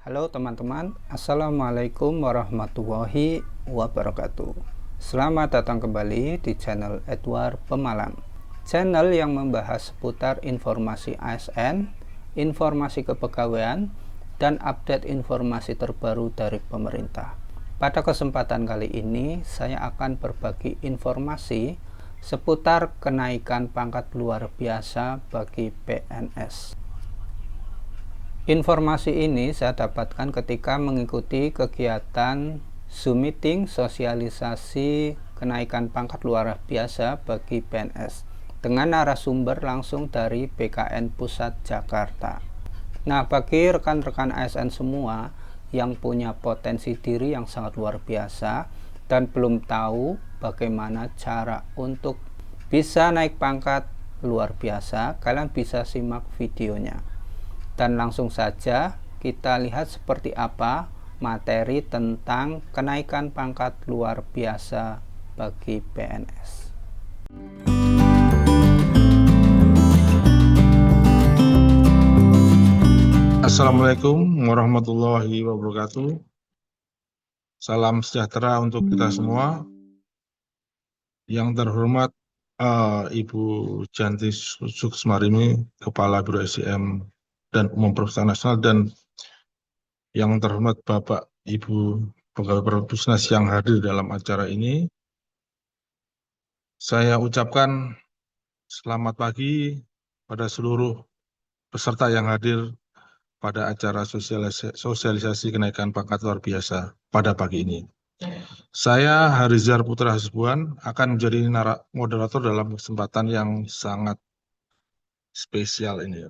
Halo teman-teman, Assalamualaikum warahmatullahi wabarakatuh. Selamat datang kembali di channel Edward Pemalang, channel yang membahas seputar informasi ASN, informasi kepegawaian, dan update informasi terbaru dari pemerintah. Pada kesempatan kali ini, saya akan berbagi informasi seputar kenaikan pangkat luar biasa bagi PNS. Informasi ini saya dapatkan ketika mengikuti kegiatan Zoom meeting sosialisasi kenaikan pangkat luar biasa bagi PNS dengan narasumber langsung dari BKN Pusat Jakarta. Nah, bagi rekan-rekan ASN semua yang punya potensi diri yang sangat luar biasa dan belum tahu bagaimana cara untuk bisa naik pangkat luar biasa, kalian bisa simak videonya. Dan langsung saja kita lihat seperti apa materi tentang kenaikan pangkat luar biasa bagi PNS. Assalamualaikum warahmatullahi wabarakatuh. Salam sejahtera untuk kita semua. Yang terhormat Ibu Janti Suksmarini, Kepala Biro SDM dan Umum Perusahaan Nasional, dan yang terhormat Bapak Ibu Pegawai Perpusnas yang hadir dalam acara ini. Saya ucapkan selamat pagi pada seluruh peserta yang hadir pada acara sosialisasi kenaikan pangkat luar biasa pada pagi ini. Saya Harizar Putra Hasibuan akan menjadi moderator dalam kesempatan yang sangat spesial ini.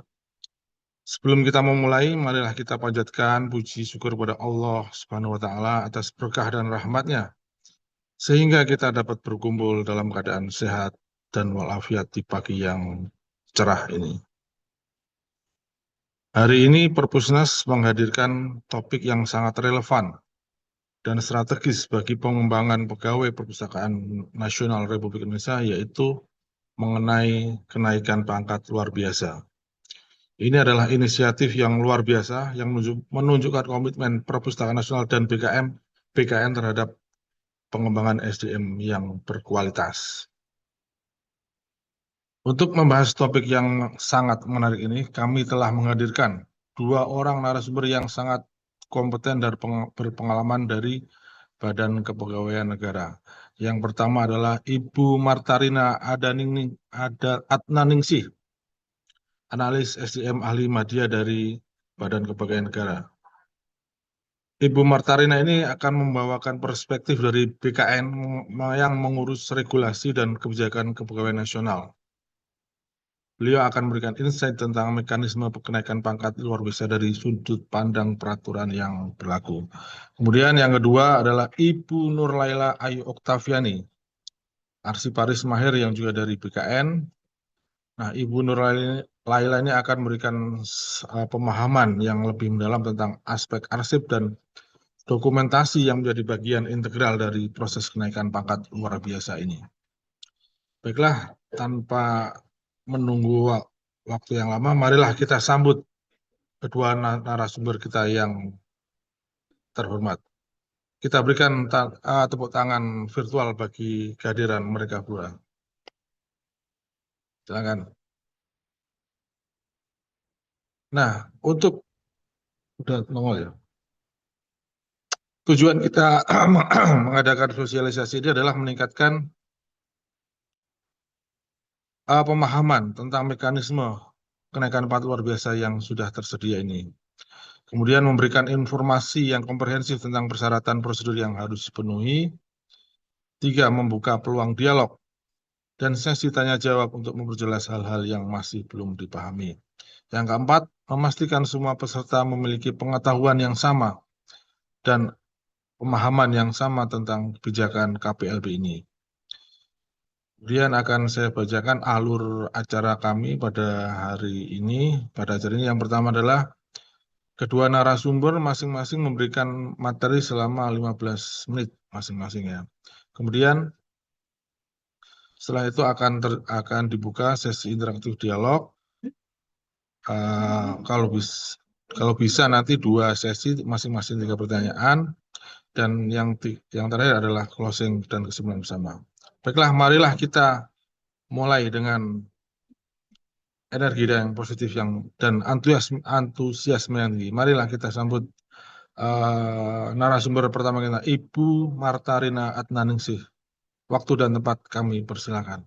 Sebelum kita memulai, marilah kita panjatkan puji syukur kepada Allah Subhanahu wa Ta'ala atas berkah dan rahmat-Nya, sehingga kita dapat berkumpul dalam keadaan sehat dan walafiat di pagi yang cerah ini. Hari ini Perpusnas menghadirkan topik yang sangat relevan dan strategis bagi pengembangan pegawai Perpustakaan Nasional Republik Indonesia, yaitu mengenai kenaikan pangkat luar biasa. Ini adalah inisiatif yang luar biasa yang menunjukkan komitmen Perpustakaan Nasional dan BKN terhadap pengembangan SDM yang berkualitas. Untuk membahas topik yang sangat menarik ini, kami telah menghadirkan dua orang narasumber yang sangat kompeten dan berpengalaman dari Badan Kepegawaian Negara. Yang pertama adalah Ibu Martarina Adnaningsih, analis SDM ahli media dari Badan Kepegawaian Negara. Ibu Martarina ini akan membawakan perspektif dari BKN yang mengurus regulasi dan kebijakan kepegawaian nasional. Beliau akan memberikan insight tentang mekanisme kenaikan pangkat luar biasa dari sudut pandang peraturan yang berlaku. Kemudian yang kedua adalah Ibu Nurlaila Ayu Oktaviani, arsiparis mahir yang juga dari BKN. Nah, Ibu Nurlaila ini akan memberikan pemahaman yang lebih mendalam tentang aspek arsip dan dokumentasi yang menjadi bagian integral dari proses kenaikan pangkat luar biasa ini. Baiklah, tanpa menunggu waktu yang lama, marilah kita sambut kedua narasumber kita yang terhormat. Kita berikan tepuk tangan virtual bagi kehadiran mereka berdua. Silakan. Nah, untuk udah nongol ya. Tujuan kita mengadakan sosialisasi ini adalah meningkatkan pemahaman tentang mekanisme kenaikan pangkat luar biasa yang sudah tersedia ini. Kemudian memberikan informasi yang komprehensif tentang persyaratan prosedur yang harus dipenuhi. 3. Membuka peluang dialog dan sesi tanya jawab untuk memperjelas hal-hal yang masih belum dipahami. Yang keempat, memastikan semua peserta memiliki pengetahuan yang sama dan pemahaman yang sama tentang kebijakan KPLB ini. Kemudian akan saya bacakan alur acara kami pada hari ini. Pada acara ini yang pertama adalah kedua narasumber masing-masing memberikan materi selama 15 menit masing-masing ya. Kemudian setelah itu akan dibuka sesi interaktif dialog. Kalau Kalau bisa nanti 2 sesi masing-masing 3 pertanyaan, dan yang terakhir adalah closing dan kesimpulan bersama. Baiklah, marilah kita mulai dengan energi yang positif dan antusiasme yang tinggi. Marilah kita sambut narasumber pertama kita, Ibu Martarina Adnaningsih. Waktu dan tempat kami persilakan.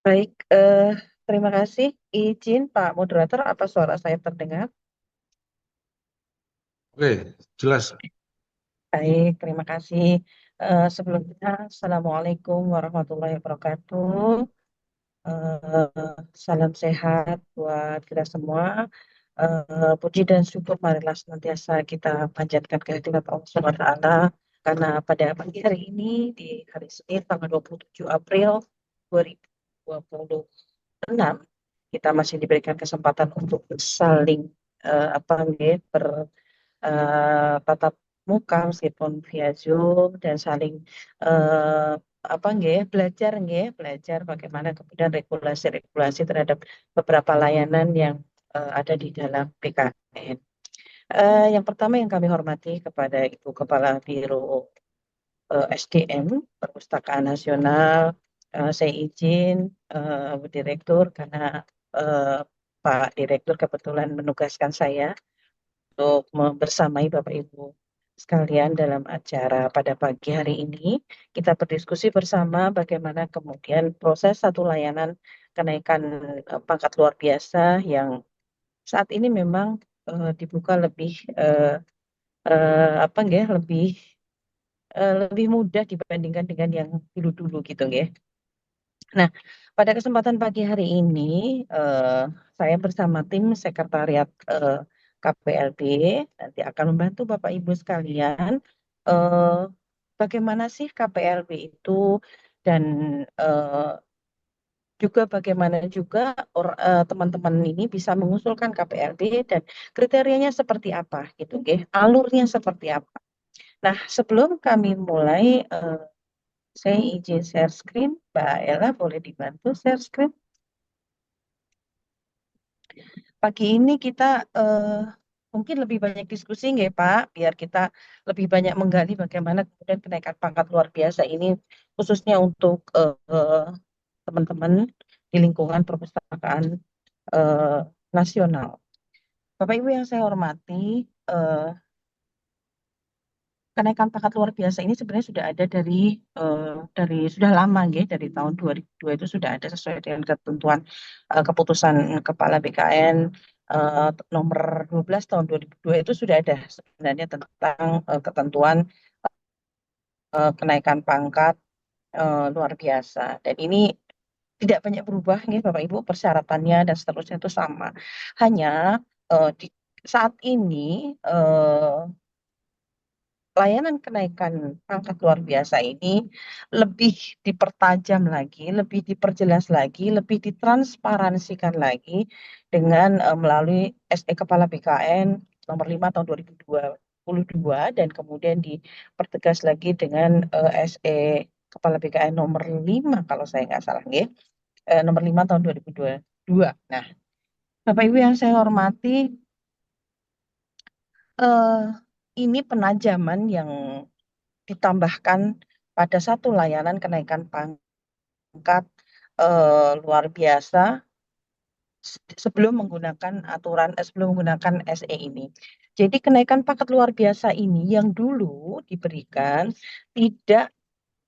Baik, terima kasih. Izin Pak Moderator, apa suara saya terdengar? Oke, jelas. Baik, terima kasih. Sebelumnya, Assalamualaikum warahmatullahi wabarakatuh. Salam sehat buat kita semua. Puji dan syukur marilah senantiasa kita panjatkan kehadirat Allah Subhanahu wa Ta'ala, karena pada pagi hari ini, di hari Senin tanggal 27 April 2026, kita masih diberikan kesempatan untuk saling bertatap muka meskipun via Zoom, dan saling eh, belajar bagaimana kemudian regulasi-regulasi terhadap beberapa layanan yang ada di dalam PKN. Yang pertama yang kami hormati kepada Ibu Kepala Biro SDM Perpustakaan Nasional, saya izin Bu Direktur, karena eh, Pak Direktur kebetulan menugaskan saya untuk bersamai Bapak Ibu sekalian dalam acara pada pagi hari ini. Kita berdiskusi bersama bagaimana kemudian proses satu layanan kenaikan pangkat luar biasa yang saat ini memang dibuka lebih eh, lebih mudah dibandingkan dengan yang dulu-dulu gitu ya. Nah, pada kesempatan pagi hari ini, saya bersama tim sekretariat KPLB nanti akan membantu Bapak Ibu sekalian eh, bagaimana sih KPLB itu, dan eh, juga bagaimana juga teman-teman ini bisa mengusulkan KPLB dan kriterianya seperti apa gitu, alurnya seperti apa. Nah, sebelum kami mulai, saya izin share screen. Mbak Ella, boleh dibantu share screen? Pagi ini kita mungkin lebih banyak diskusi nggak Pak, biar kita lebih banyak menggali bagaimana kemudian kenaikan pangkat luar biasa ini, khususnya untuk teman-teman di lingkungan perpustakaan eh, nasional. Bapak Ibu yang saya hormati, eh, kenaikan pangkat luar biasa ini sebenarnya sudah ada dari sudah lama nggih, dari tahun 2002 itu sudah ada sesuai dengan ketentuan keputusan Kepala BKN nomor 12 tahun 2002, itu sudah ada sebenarnya tentang ketentuan kenaikan pangkat luar biasa, dan ini tidak banyak berubah nih Bapak Ibu, persyaratannya dan seterusnya itu sama. Hanya di saat ini layanan kenaikan pangkat luar biasa ini lebih dipertajam lagi, lebih diperjelas lagi, lebih ditransparansikan lagi dengan melalui SE Kepala BKN nomor 5 tahun 2022, dan kemudian dipertegas lagi dengan SE Kepala BKN nomor 5 kalau saya nggak salah, nomor 5 tahun 2022. Nah, Bapak Ibu yang saya hormati, eh, ini penajaman yang ditambahkan pada satu layanan kenaikan pangkat luar biasa sebelum menggunakan SE ini. Jadi kenaikan pangkat luar biasa ini yang dulu diberikan tidak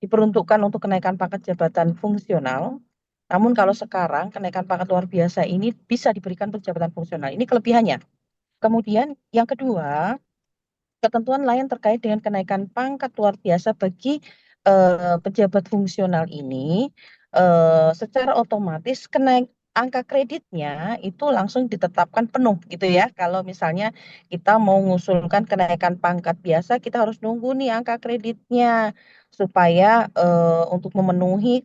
diperuntukkan untuk kenaikan pangkat jabatan fungsional. Namun kalau sekarang kenaikan pangkat luar biasa ini bisa diberikan untuk jabatan fungsional. Ini kelebihannya. Kemudian yang kedua, ketentuan lain terkait dengan kenaikan pangkat luar biasa bagi pejabat fungsional ini secara otomatis angka kreditnya itu langsung ditetapkan penuh gitu ya. Kalau misalnya kita mau mengusulkan kenaikan pangkat biasa, kita harus nunggu nih angka kreditnya supaya untuk memenuhi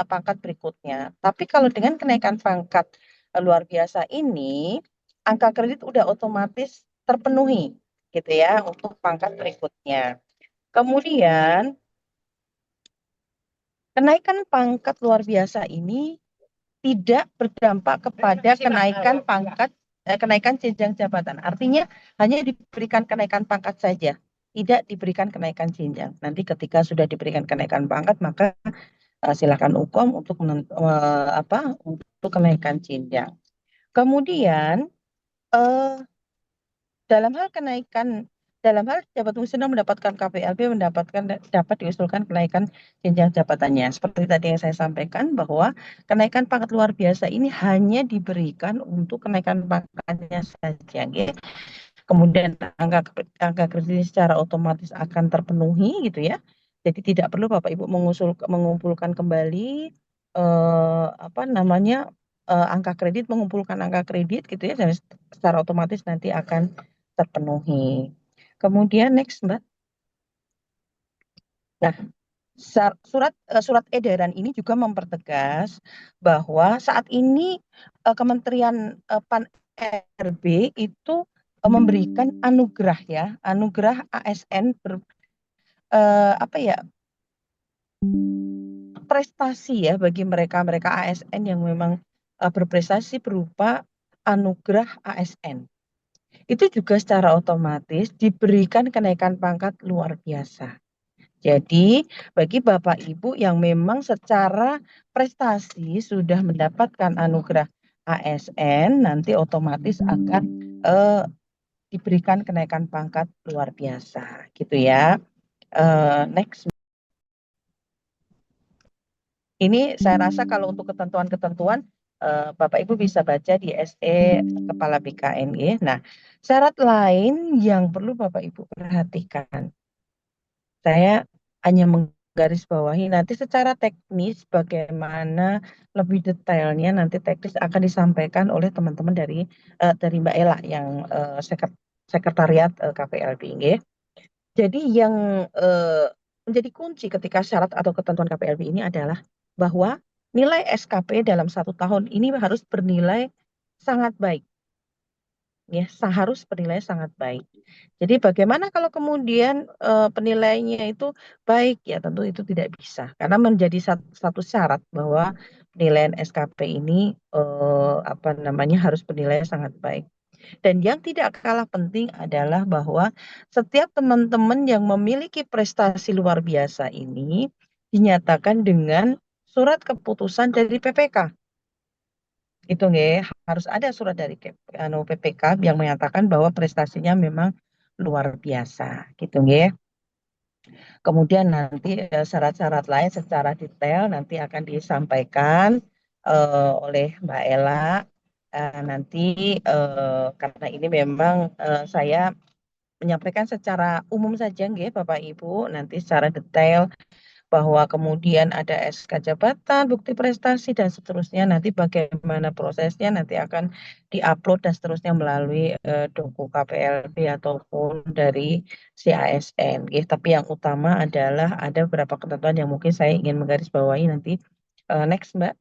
pangkat berikutnya. Tapi kalau dengan kenaikan pangkat luar biasa ini, angka kredit udah otomatis terpenuhi gitu ya untuk pangkat berikutnya. Kemudian kenaikan pangkat luar biasa ini tidak berdampak kepada kenaikan jenjang jabatan. Artinya hanya diberikan kenaikan pangkat saja, tidak diberikan kenaikan jenjang. Nanti ketika sudah diberikan kenaikan pangkat, maka silakan hukum untuk untuk kenaikan jenjang. Kemudian dalam hal jabat fungsional mendapatkan KPLB dapat diusulkan kenaikan jenjang jabatannya. Seperti tadi yang saya sampaikan bahwa kenaikan pangkat luar biasa ini hanya diberikan untuk kenaikan pangkatnya saja. Ya. Kemudian angka kredit secara otomatis akan terpenuhi gitu ya. Jadi tidak perlu Bapak Ibu mengumpulkan kembali angka kredit, mengumpulkan angka kredit gitu ya, dan secara otomatis nanti akan terpenuhi. Kemudian next Mbak. Nah, surat edaran ini juga mempertegas bahwa saat ini Kementerian PAN RB itu memberikan anugerah ASN prestasi ya bagi mereka ASN yang memang berprestasi berupa anugerah ASN. Itu juga secara otomatis diberikan kenaikan pangkat luar biasa. Jadi, bagi Bapak Ibu yang memang secara prestasi sudah mendapatkan anugerah ASN, nanti otomatis akan diberikan kenaikan pangkat luar biasa, gitu ya. Next. Ini saya rasa kalau untuk ketentuan-ketentuan Bapak Ibu bisa baca di SE Kepala BKN. Ya. Nah, syarat lain yang perlu Bapak Ibu perhatikan. Saya hanya menggarisbawahi nanti secara teknis bagaimana lebih detailnya nanti teknis akan disampaikan oleh teman-teman dari Mbak Ella yang sekretariat KPLB. Ya. Jadi yang menjadi kunci ketika syarat atau ketentuan KPLB ini adalah bahwa nilai SKP dalam 1 tahun ini harus bernilai sangat baik. Ya, harus bernilai sangat baik. Jadi bagaimana kalau kemudian penilaiannya itu baik, ya tentu itu tidak bisa. Karena menjadi satu syarat bahwa penilaian SKP ini harus bernilai sangat baik. Dan yang tidak kalah penting adalah bahwa setiap teman-teman yang memiliki prestasi luar biasa ini dinyatakan dengan surat keputusan dari PPK. Itu nggih, harus ada surat dari PPK yang menyatakan bahwa prestasinya memang luar biasa, gitu nggih. Kemudian nanti syarat-syarat lain secara detail nanti akan disampaikan oleh Mbak Ella. Nanti karena ini memang saya menyampaikan secara umum saja nggih Bapak Ibu, nanti secara detail bahwa kemudian ada SK jabatan, bukti prestasi dan seterusnya, nanti bagaimana prosesnya nanti akan diupload dan seterusnya melalui doku KPLB ataupun dari CASN. Tapi yang utama adalah ada beberapa ketentuan yang mungkin saya ingin menggarisbawahi nanti. Next Mbak.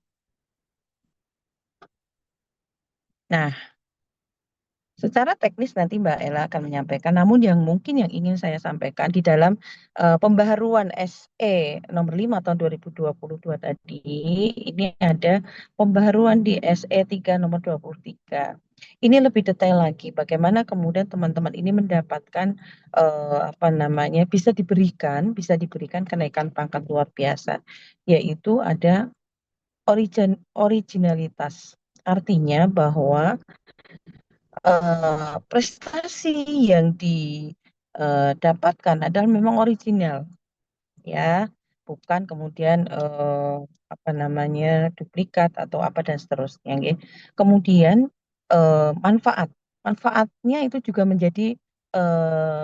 Nah, secara teknis nanti Mbak Ella akan menyampaikan, namun yang mungkin yang ingin saya sampaikan di dalam pembaharuan SE nomor 5 tahun 2022 tadi, ini ada pembaharuan di SE 3 nomor 23. Ini lebih detail lagi, bagaimana kemudian teman-teman ini mendapatkan bisa diberikan kenaikan pangkat luar biasa, yaitu ada originalitas. Artinya bahwa prestasi yang didapatkan adalah memang original, ya, bukan kemudian duplikat atau apa dan seterusnya. Ya. Kemudian manfaatnya itu juga menjadi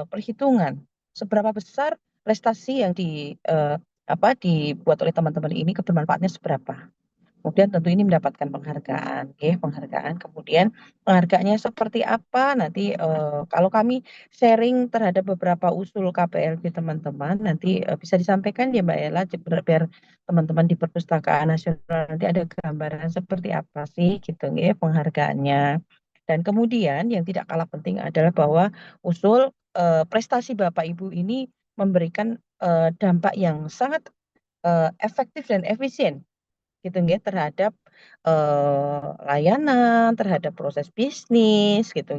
perhitungan seberapa besar prestasi yang dibuat oleh teman-teman ini kebermanfaatnya seberapa. Kemudian tentu ini mendapatkan penghargaan, penghargaan. Kemudian penghargaannya seperti apa? Nanti kalau kami sharing terhadap beberapa usul KPLB teman-teman, nanti bisa disampaikan ya Mbak Ella, biar teman-teman di Perpustakaan Nasional nanti ada gambaran seperti apa sih gitu penghargaannya. Dan kemudian yang tidak kalah penting adalah bahwa usul prestasi Bapak Ibu ini memberikan dampak yang sangat efektif dan efisien gitu terhadap layanan, terhadap proses bisnis gitu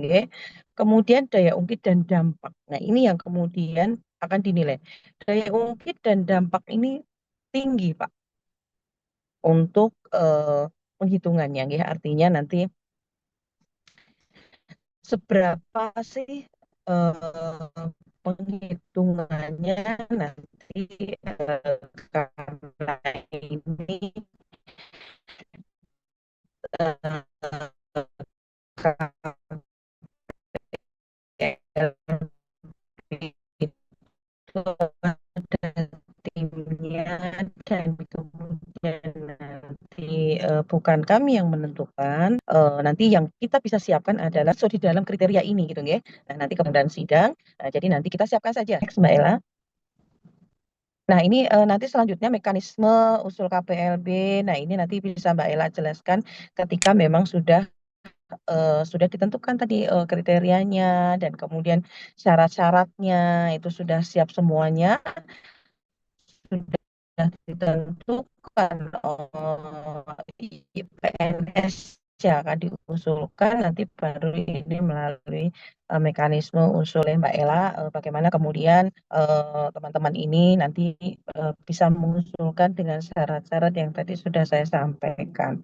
Kemudian daya ungkit dan dampak. Nah, ini yang kemudian akan dinilai. Daya ungkit dan dampak ini tinggi, Pak, untuk penghitungannya artinya nanti seberapa sih penghitungannya nanti karena ini itu ada timnya dan kemudian nanti bukan kami yang menentukan, nanti yang kita bisa siapkan adalah di dalam kriteria ini gitu ya. Nah, nanti kemudian sidang, jadi nanti kita siapkan saja. Next, Mbak Ella. Nah, ini nanti selanjutnya mekanisme usul KPLB. Nah, ini nanti bisa Mbak Ella jelaskan ketika memang sudah ditentukan tadi kriterianya dan kemudian syarat-syaratnya itu sudah siap semuanya, sudah ditentukan PNS yang akan diusulkan, nanti baru ini melalui mekanisme usulnya Mbak Ella, bagaimana kemudian teman-teman ini nanti bisa mengusulkan dengan syarat-syarat yang tadi sudah saya sampaikan.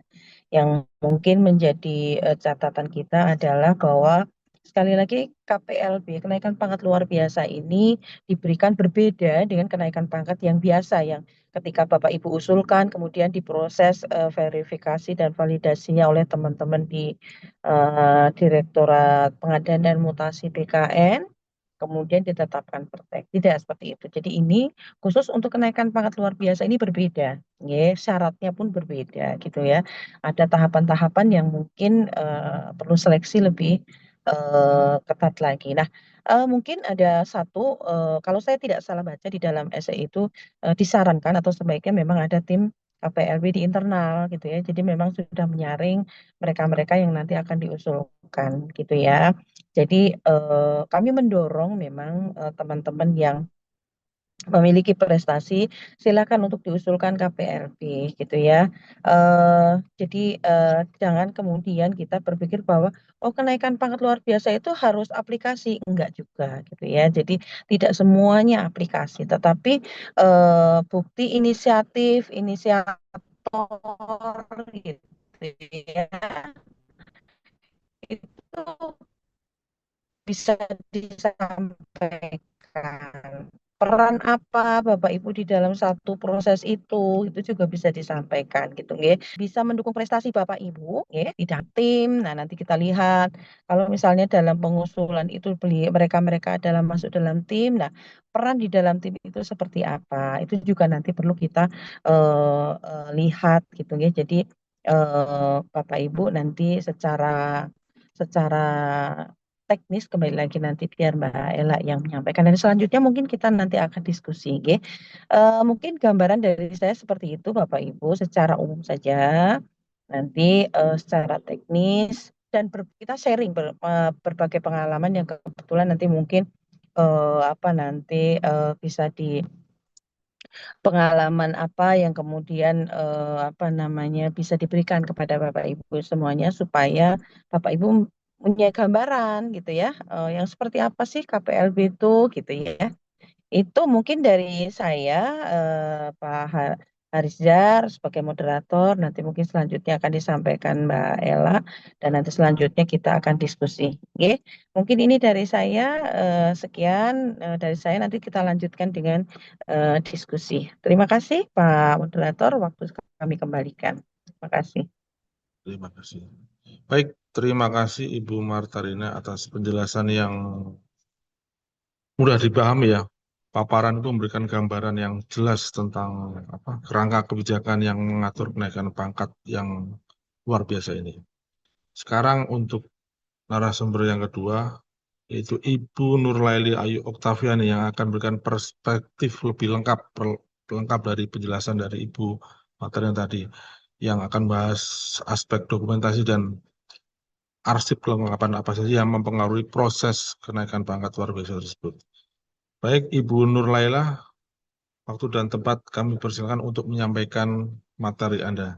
Yang mungkin menjadi catatan kita adalah bahwa sekali lagi KPLB, kenaikan pangkat luar biasa ini diberikan berbeda dengan kenaikan pangkat yang biasa yang ketika Bapak Ibu usulkan kemudian diproses verifikasi dan validasinya oleh teman-teman di Direktorat Pengadaan dan Mutasi BKN kemudian ditetapkan pertek. Tidak seperti itu. Jadi ini khusus untuk kenaikan pangkat luar biasa ini berbeda, syaratnya pun berbeda gitu ya. Ada tahapan-tahapan yang mungkin perlu seleksi lebih ketat lagi. Nah, mungkin ada satu, kalau saya tidak salah baca di dalam essay itu disarankan atau sebaiknya memang ada tim KPLB di internal gitu ya. Jadi memang sudah menyaring mereka-mereka yang nanti akan diusulkan gitu ya. Jadi kami mendorong memang teman-teman yang memiliki prestasi silakan untuk diusulkan KPLB gitu ya. Jadi jangan kemudian kita berpikir bahwa oh kenaikan pangkat luar biasa itu harus aplikasi, enggak juga gitu ya. Jadi tidak semuanya aplikasi, tetapi bukti inisiatif, inisiator gitu ya. Itu bisa disampaikan. Peran apa Bapak Ibu di dalam satu proses itu juga bisa disampaikan gitu nggih. Bisa mendukung prestasi Bapak Ibu nggih, di dalam tim. Nah, nanti kita lihat kalau misalnya dalam pengusulan itu mereka-mereka adalah masuk dalam tim. Nah, peran di dalam tim itu seperti apa? Itu juga nanti perlu kita lihat gitu nggih. Jadi Bapak Ibu nanti secara secara teknis kembali lagi nanti biar Mbak Ella yang menyampaikan dan selanjutnya mungkin kita nanti akan diskusi mungkin gambaran dari saya seperti itu Bapak Ibu secara umum saja nanti secara teknis dan kita sharing berbagai pengalaman yang kebetulan nanti mungkin nanti bisa di pengalaman apa yang kemudian bisa diberikan kepada Bapak Ibu semuanya supaya Bapak Ibu punya gambaran gitu ya yang seperti apa sih KPLB itu gitu ya. Itu mungkin dari saya Pak Harizar sebagai moderator nanti mungkin selanjutnya akan disampaikan Mbak Ella dan nanti selanjutnya kita akan diskusi. Oke. Mungkin ini dari saya sekian dari saya nanti kita lanjutkan dengan diskusi. Terima kasih Pak moderator waktu kami kembalikan. Terima kasih. Terima kasih. Baik, terima kasih Ibu Martarina atas penjelasan yang mudah dipahami ya. paparan itu memberikan gambaran yang jelas tentang kerangka kebijakan yang mengatur kenaikan pangkat yang luar biasa ini. Sekarang untuk narasumber yang kedua, yaitu Ibu Nurlaili Ayu Oktaviani yang akan memberikan perspektif lebih lengkap dari penjelasan dari Ibu materi yang tadi, yang akan bahas aspek dokumentasi dan arsip kelengkapan apa saja yang mempengaruhi proses kenaikan pangkat luar biasa tersebut. Baik, Ibu Nurlaila, waktu dan tempat kami persilakan untuk menyampaikan materi Anda.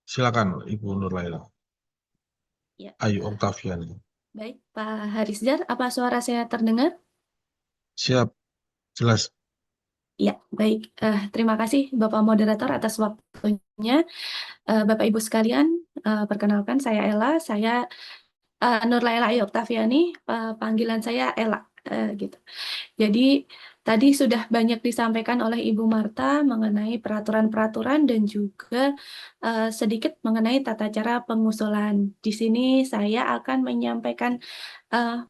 Silakan, Ibu Nurlaila. Ya, Ayu Oktaviani. baik, Pak Harisdar, apa suara saya terdengar? Siap, jelas. Ya, baik. Terima kasih Bapak Moderator atas waktunya. Bapak Ibu sekalian, perkenalkan saya Ella, saya Nurlaila Ayu Oktaviani, panggilan saya Ella, gitu. Jadi tadi sudah banyak disampaikan oleh Ibu Marta mengenai peraturan-peraturan dan juga sedikit mengenai tata cara pengusulan. Di sini saya akan menyampaikan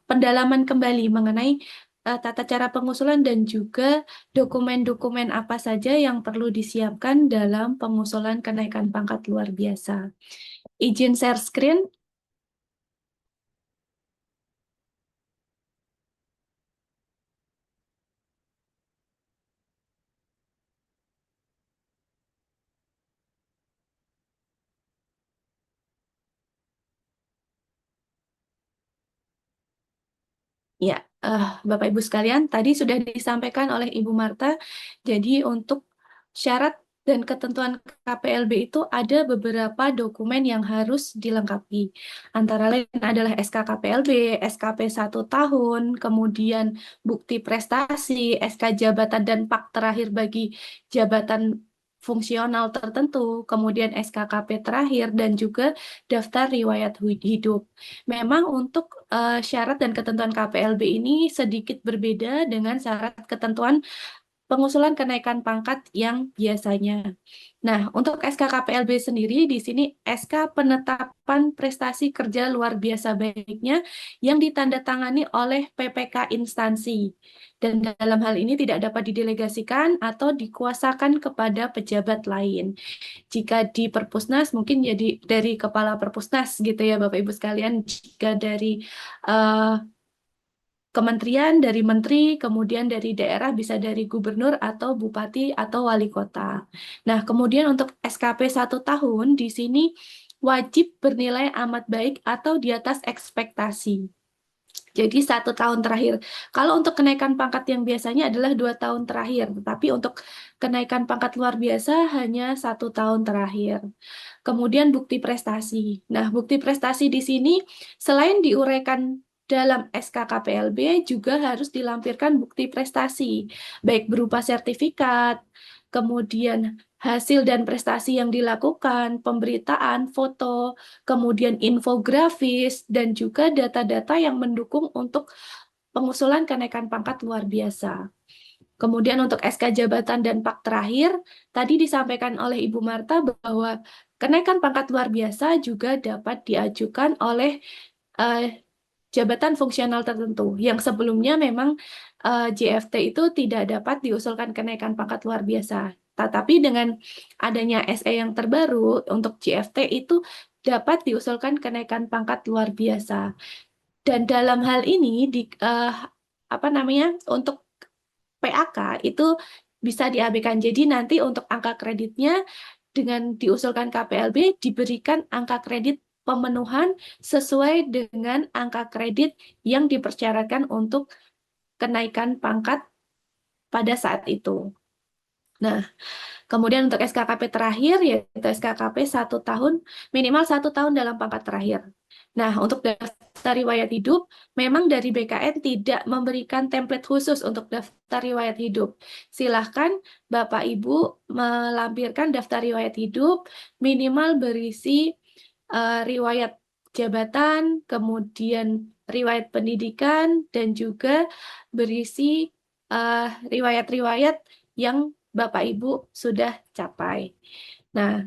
pendalaman kembali mengenai tata cara pengusulan dan juga dokumen-dokumen apa saja yang perlu disiapkan dalam pengusulan kenaikan pangkat luar biasa. Izin share screen. Ya, Bapak Ibu sekalian, tadi sudah disampaikan oleh Ibu Marta. Jadi untuk syarat dan ketentuan KPLB itu ada beberapa dokumen yang harus dilengkapi. Antara lain adalah SK KPLB, SKP 1 tahun, kemudian bukti prestasi, SK jabatan dan PAK terakhir bagi jabatan fungsional tertentu, kemudian SKKP terakhir, dan juga daftar riwayat hidup. Memang untuk syarat dan ketentuan KPLB ini sedikit berbeda dengan syarat ketentuan pengusulan kenaikan pangkat yang biasanya. Nah, untuk SK KPLB sendiri di sini SK penetapan prestasi kerja luar biasa baiknya yang ditandatangani oleh PPK instansi. Dan dalam hal ini tidak dapat didelegasikan atau dikuasakan kepada pejabat lain. Jika di Perpusnas mungkin jadi dari kepala Perpusnas gitu ya Bapak Ibu sekalian. Jika dari kementerian, dari menteri, kemudian dari daerah bisa dari gubernur atau bupati atau wali kota. Nah, kemudian untuk SKP 1 tahun di sini wajib bernilai amat baik atau di atas ekspektasi. Jadi 1 tahun terakhir. Kalau untuk kenaikan pangkat yang biasanya adalah 2 tahun terakhir, tetapi untuk kenaikan pangkat luar biasa hanya 1 tahun terakhir. Kemudian bukti prestasi. Nah, bukti prestasi di sini selain diuraikan dalam SK KPLB juga harus dilampirkan bukti prestasi, baik berupa sertifikat, kemudian hasil dan prestasi yang dilakukan, pemberitaan, foto, kemudian infografis, dan juga data-data yang mendukung untuk pengusulan kenaikan pangkat luar biasa. Kemudian untuk SK jabatan dan PAK terakhir, tadi disampaikan oleh Ibu Marta bahwa kenaikan pangkat luar biasa juga dapat diajukan oleh jabatan fungsional tertentu yang sebelumnya memang JFT itu tidak dapat diusulkan kenaikan pangkat luar biasa. Tetapi dengan adanya SE yang terbaru untuk JFT itu dapat diusulkan kenaikan pangkat luar biasa. Dan dalam hal ini untuk PAK itu bisa diabaikan. Jadi nanti untuk angka kreditnya dengan diusulkan KPLB diberikan angka kredit pemenuhan sesuai dengan angka kredit yang dipersyaratkan untuk kenaikan pangkat pada saat itu. Nah, kemudian untuk SKKP terakhir, yaitu SKKP 1 tahun, minimal 1 tahun dalam pangkat terakhir. Nah, untuk daftar riwayat hidup, memang dari BKN tidak memberikan template khusus untuk daftar riwayat hidup. Silahkan Bapak Ibu melampirkan daftar riwayat hidup, minimal berisi riwayat jabatan, kemudian riwayat pendidikan, dan juga berisi riwayat-riwayat yang Bapak Ibu sudah capai. Nah,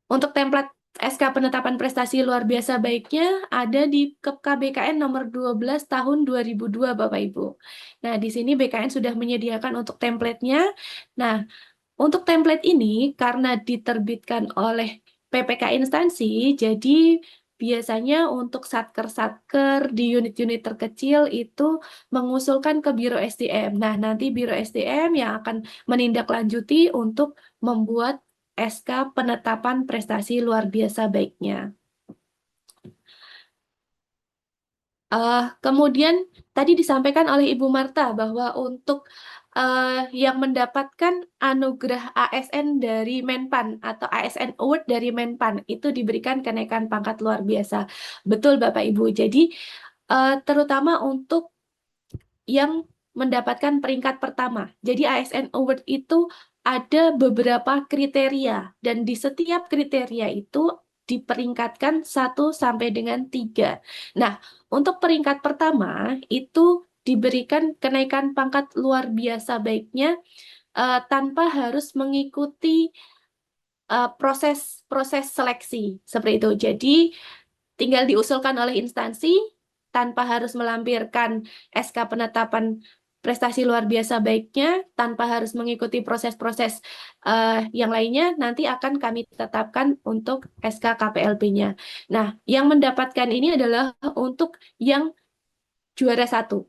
untuk template SK penetapan prestasi luar biasa baiknya ada di KBKN nomor 12 tahun 2002 Bapak Ibu. Nah, di sini BKN sudah menyediakan untuk template-nya. Nah, untuk template ini karena diterbitkan oleh PPK instansi, jadi biasanya untuk satker-satker di unit-unit terkecil itu mengusulkan ke Biro SDM. Nah, nanti Biro SDM yang akan menindaklanjuti untuk membuat SK penetapan prestasi luar biasa baiknya. Kemudian tadi disampaikan oleh Ibu Marta bahwa untuk yang mendapatkan anugerah ASN dari Menpan atau ASN Award dari Menpan itu diberikan kenaikan pangkat luar biasa. Betul Bapak Ibu. Jadi terutama untuk yang mendapatkan peringkat pertama. Jadi ASN Award itu ada beberapa kriteria dan di setiap kriteria itu diperingkatkan 1 sampai dengan 3. Nah, untuk peringkat pertama itu diberikan kenaikan pangkat luar biasa baiknya tanpa harus mengikuti proses seleksi seperti itu. Jadi tinggal diusulkan oleh instansi tanpa harus melampirkan SK penetapan prestasi luar biasa baiknya, tanpa harus mengikuti proses-proses yang lainnya, nanti akan kami tetapkan untuk SK KPLB-nya. Nah, yang mendapatkan ini adalah untuk yang juara 1.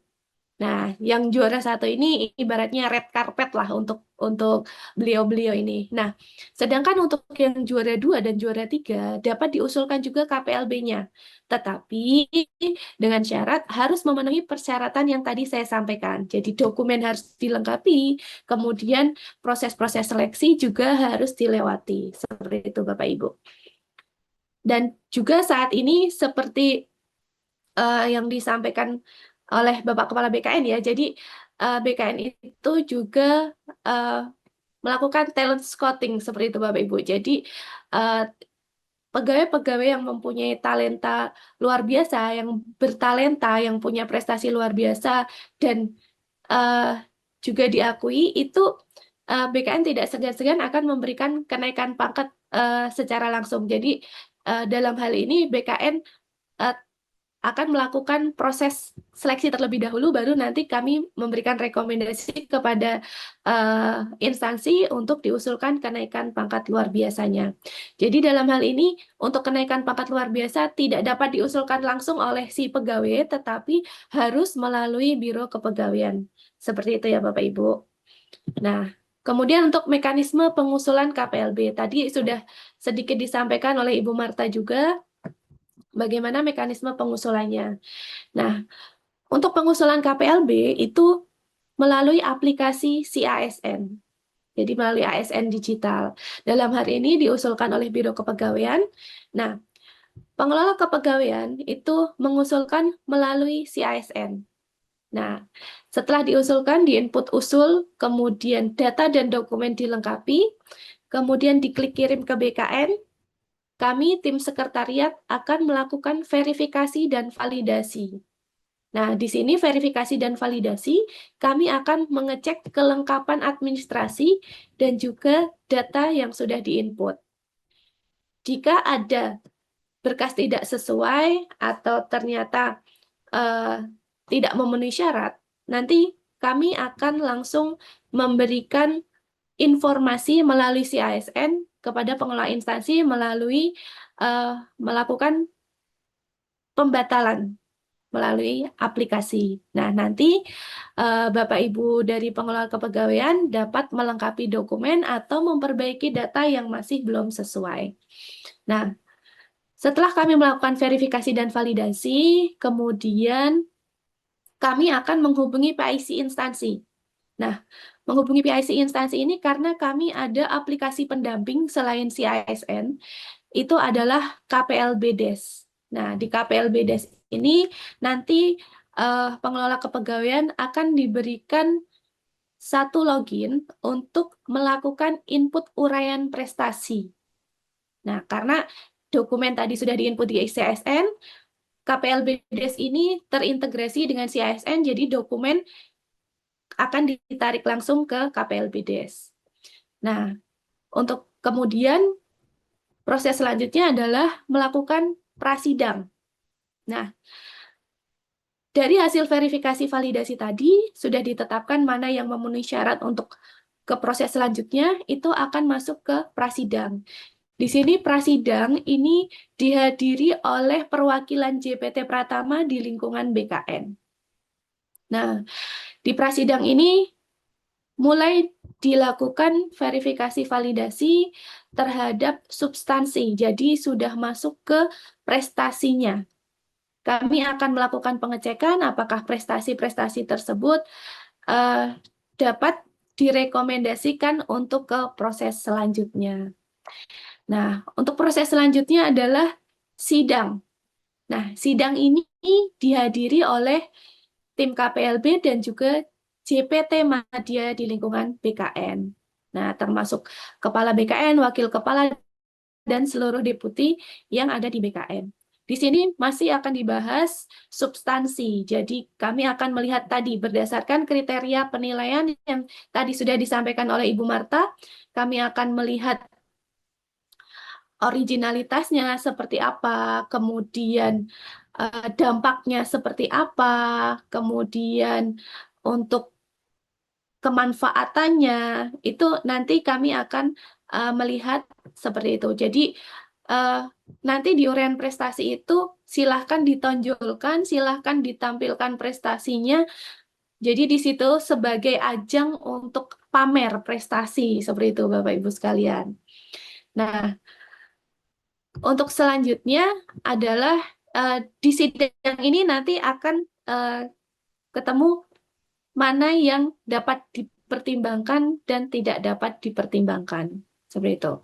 Nah, yang juara 1 ini ibaratnya red carpet lah untuk beliau-beliau ini. Nah, sedangkan untuk yang juara 2 dan juara 3 dapat diusulkan juga KPLB-nya. Tetapi dengan syarat harus memenuhi persyaratan yang tadi saya sampaikan. Jadi dokumen harus dilengkapi, kemudian proses-proses seleksi juga harus dilewati. Seperti itu Bapak Ibu. Dan juga saat ini seperti yang disampaikan oleh Bapak Kepala BKN ya. Jadi BKN itu juga melakukan talent scouting seperti itu Bapak Ibu. Jadi pegawai-pegawai yang mempunyai talenta luar biasa, yang bertalenta, yang punya prestasi luar biasa dan juga diakui itu BKN tidak segan-segan akan memberikan kenaikan pangkat secara langsung. Jadi dalam hal ini BKN akan melakukan proses seleksi terlebih dahulu, baru nanti kami memberikan rekomendasi kepada instansi untuk diusulkan kenaikan pangkat luar biasanya. Jadi dalam hal ini, untuk kenaikan pangkat luar biasa tidak dapat diusulkan langsung oleh si pegawai, tetapi harus melalui Biro Kepegawaian. Seperti itu ya Bapak Ibu. Nah, kemudian untuk mekanisme pengusulan KPLB, tadi sudah sedikit disampaikan oleh Ibu Marta juga, bagaimana mekanisme pengusulannya. Nah, untuk pengusulan KPLB itu melalui aplikasi CASN. Jadi melalui ASN digital. Dalam hari ini diusulkan oleh Biro Kepegawaian. Nah, pengelola kepegawaian itu mengusulkan melalui CASN. Nah, setelah diusulkan, diinput usul, kemudian data dan dokumen dilengkapi, kemudian diklik kirim ke BKN, kami tim sekretariat akan melakukan verifikasi dan validasi. Nah, di sini verifikasi dan validasi, kami akan mengecek kelengkapan administrasi dan juga data yang sudah diinput. Jika ada berkas tidak sesuai atau ternyata tidak memenuhi syarat, nanti kami akan langsung memberikan informasi melalui CASN kepada pengelola instansi melalui melakukan pembatalan melalui aplikasi. Nah, nanti Bapak Ibu dari pengelola kepegawaian dapat melengkapi dokumen atau memperbaiki data yang masih belum sesuai. Nah, setelah kami melakukan verifikasi dan validasi, kemudian kami akan menghubungi PIC instansi. Nah, menghubungi PIC instansi ini karena kami ada aplikasi pendamping selain CISN, itu adalah KPLB Desk. Nah, di KPLB Desk ini nanti pengelola kepegawaian akan diberikan satu login untuk melakukan input uraian prestasi. Nah, karena dokumen tadi sudah diinput di CISN, KPLB Desk ini terintegrasi dengan CISN, jadi dokumen akan ditarik langsung ke KPLB Desk. Nah, untuk kemudian proses selanjutnya adalah melakukan prasidang. Nah, dari hasil verifikasi validasi tadi, sudah ditetapkan mana yang memenuhi syarat untuk ke proses selanjutnya, itu akan masuk ke prasidang. Di sini prasidang ini dihadiri oleh perwakilan JPT Pratama di lingkungan BKN. Nah, di prasidang ini mulai dilakukan verifikasi validasi terhadap substansi, jadi sudah masuk ke prestasinya. Kami akan melakukan pengecekan apakah prestasi-prestasi tersebut dapat direkomendasikan untuk ke proses selanjutnya. Nah, untuk proses selanjutnya adalah sidang. Nah, sidang ini dihadiri oleh tim KPLB dan juga JPT Madya di lingkungan BKN. Nah, termasuk Kepala BKN, Wakil Kepala, dan seluruh deputi yang ada di BKN. Di sini masih akan dibahas substansi. Jadi kami akan melihat tadi berdasarkan kriteria penilaian yang tadi sudah disampaikan oleh Ibu Marta, kami akan melihat originalitasnya seperti apa, kemudian dampaknya seperti apa, kemudian untuk kemanfaatannya, itu nanti kami akan melihat seperti itu. Jadi nanti di uraian prestasi itu silahkan ditonjolkan, silahkan ditampilkan prestasinya. Jadi di situ sebagai ajang untuk pamer prestasi, seperti itu Bapak Ibu sekalian. Nah, untuk selanjutnya adalah di sidang ini nanti akan ketemu mana yang dapat dipertimbangkan dan tidak dapat dipertimbangkan. Seperti itu.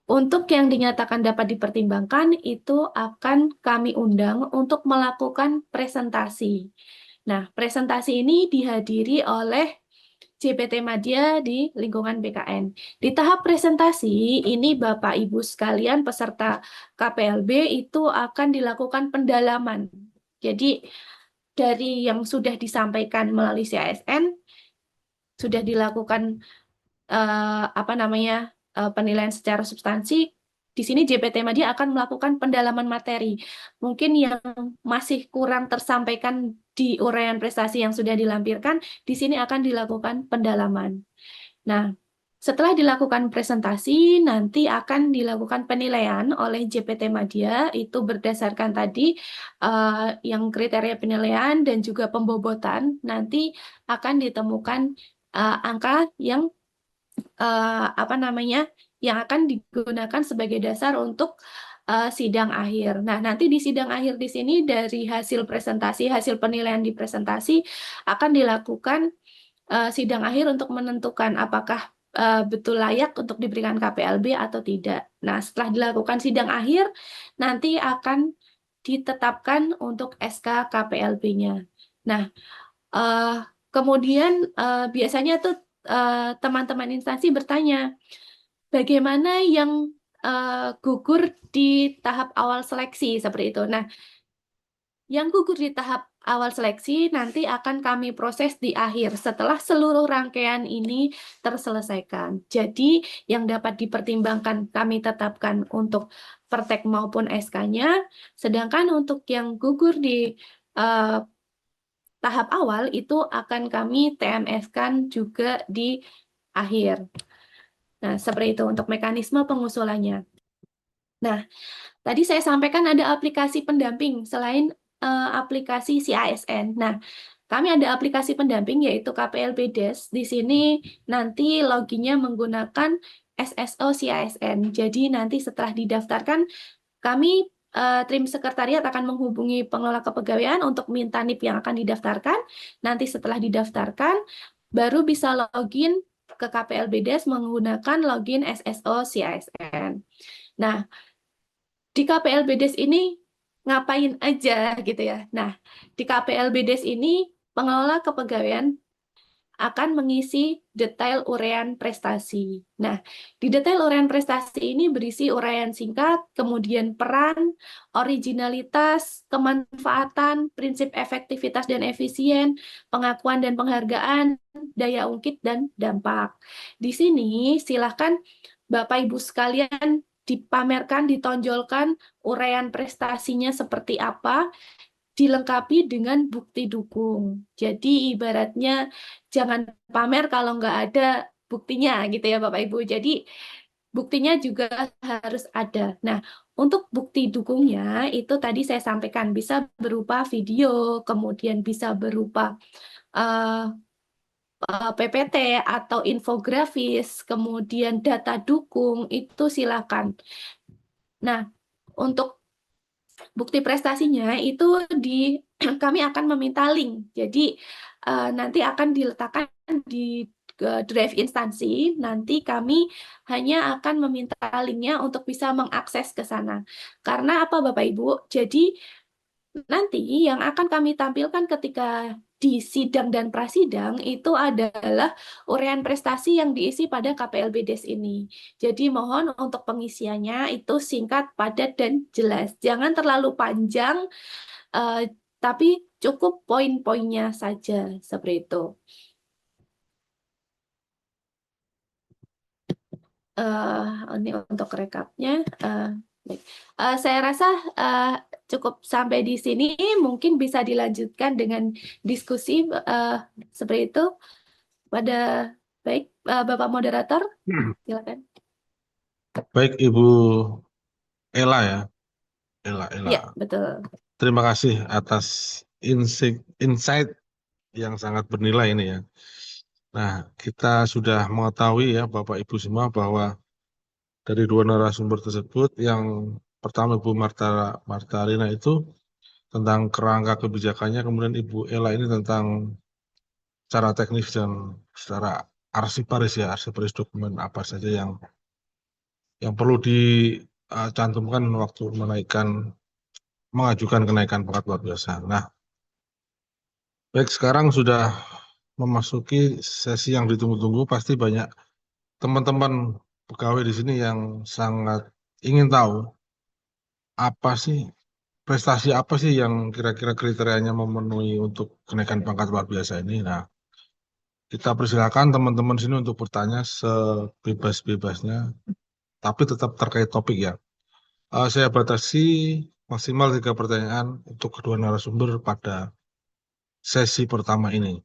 Untuk yang dinyatakan dapat dipertimbangkan, itu akan kami undang untuk melakukan presentasi. Nah, presentasi ini dihadiri oleh JPT Madya di lingkungan BKN. Di tahap presentasi, ini Bapak Ibu sekalian peserta KPLB itu akan dilakukan pendalaman. Jadi, dari yang sudah disampaikan melalui CASN, sudah dilakukan penilaian secara substansi. Di sini JPT Madya akan melakukan pendalaman materi. Mungkin yang masih kurang tersampaikan di uraian prestasi yang sudah dilampirkan, di sini akan dilakukan pendalaman. Nah, setelah dilakukan presentasi, nanti akan dilakukan penilaian oleh JPT Madya, itu berdasarkan tadi yang kriteria penilaian dan juga pembobotan, nanti akan ditemukan angka yang yang akan digunakan sebagai dasar untuk sidang akhir. Nah, nanti di sidang akhir di sini dari hasil presentasi, hasil penilaian di presentasi akan dilakukan sidang akhir untuk menentukan apakah betul layak untuk diberikan KPLB atau tidak. Nah, setelah dilakukan sidang akhir, nanti akan ditetapkan untuk SK KPLB-nya. Nah, kemudian biasanya tuh teman-teman instansi bertanya, bagaimana yang gugur di tahap awal seleksi seperti itu. Nah, yang gugur di tahap awal seleksi nanti akan kami proses di akhir setelah seluruh rangkaian ini terselesaikan. Jadi, yang dapat dipertimbangkan kami tetapkan untuk Pertek maupun SK-nya, sedangkan untuk yang gugur di tahap awal itu akan kami TMS-kan juga di akhir. Nah, seperti itu untuk mekanisme pengusulannya. Nah, tadi saya sampaikan ada aplikasi pendamping selain aplikasi CASN. Nah, kami ada aplikasi pendamping yaitu KPLB Desk. Di sini nanti loginnya menggunakan SSO CASN. Jadi nanti setelah didaftarkan, kami Trim Sekretariat akan menghubungi pengelola kepegawaian untuk minta NIP yang akan didaftarkan. Nanti setelah didaftarkan, baru bisa login ke KPLB Desk menggunakan login SSO CASN. Nah, di KPLB Desk ini ngapain aja gitu ya. Nah, di KPLB Desk ini pengelola kepegawaian akan mengisi detail uraian prestasi. Nah, di detail uraian prestasi ini berisi uraian singkat, kemudian peran, originalitas, kemanfaatan, prinsip efektivitas dan efisien, pengakuan dan penghargaan, daya ungkit, dan dampak. Di sini silahkan Bapak Ibu sekalian dipamerkan, ditonjolkan uraian prestasinya seperti apa, dilengkapi dengan bukti dukung. Jadi ibaratnya jangan pamer kalau nggak ada buktinya gitu ya Bapak Ibu. Jadi buktinya juga harus ada. Nah, untuk bukti dukungnya itu tadi saya sampaikan bisa berupa video, kemudian bisa berupa eh, PPT atau infografis, kemudian data dukung, itu silakan. Nah, untuk bukti prestasinya itu kami akan meminta link. Jadi nanti akan diletakkan di drive instansi. Nanti kami hanya akan meminta linknya untuk bisa mengakses ke sana. Karena apa Bapak Ibu? Jadi nanti yang akan kami tampilkan ketika di sidang dan prasidang itu adalah uraian prestasi yang diisi pada KPLB Des ini. Jadi mohon untuk pengisiannya itu singkat, padat, dan jelas. Jangan terlalu panjang, tapi cukup poin-poinnya saja seperti itu. Ini untuk rekapnya. Baik. Saya rasa cukup sampai di sini. Mungkin bisa dilanjutkan dengan diskusi seperti itu. Baik, Bapak Moderator, silakan. Baik, Ibu Ella ya. Ella. Ya, betul. Terima kasih atas insight yang sangat bernilai ini ya. Nah, kita sudah mengetahui ya Bapak Ibu semua bahwa dari dua narasumber tersebut, yang pertama Ibu Martarina itu tentang kerangka kebijakannya, kemudian Ibu Ella ini tentang secara teknis dan secara arsiparis dokumen apa saja yang perlu dicantumkan waktu mengajukan kenaikan pangkat luar biasa. Nah, baik, sekarang sudah memasuki sesi yang ditunggu-tunggu. Pasti banyak teman-teman pegawai di sini yang sangat ingin tahu prestasi apa sih yang kira-kira kriterianya memenuhi untuk kenaikan pangkat luar biasa ini. Nah, kita persilakan teman-teman sini untuk bertanya sebebas-bebasnya, tapi tetap terkait topik ya. Saya batasi maksimal 3 pertanyaan untuk kedua narasumber pada sesi pertama ini.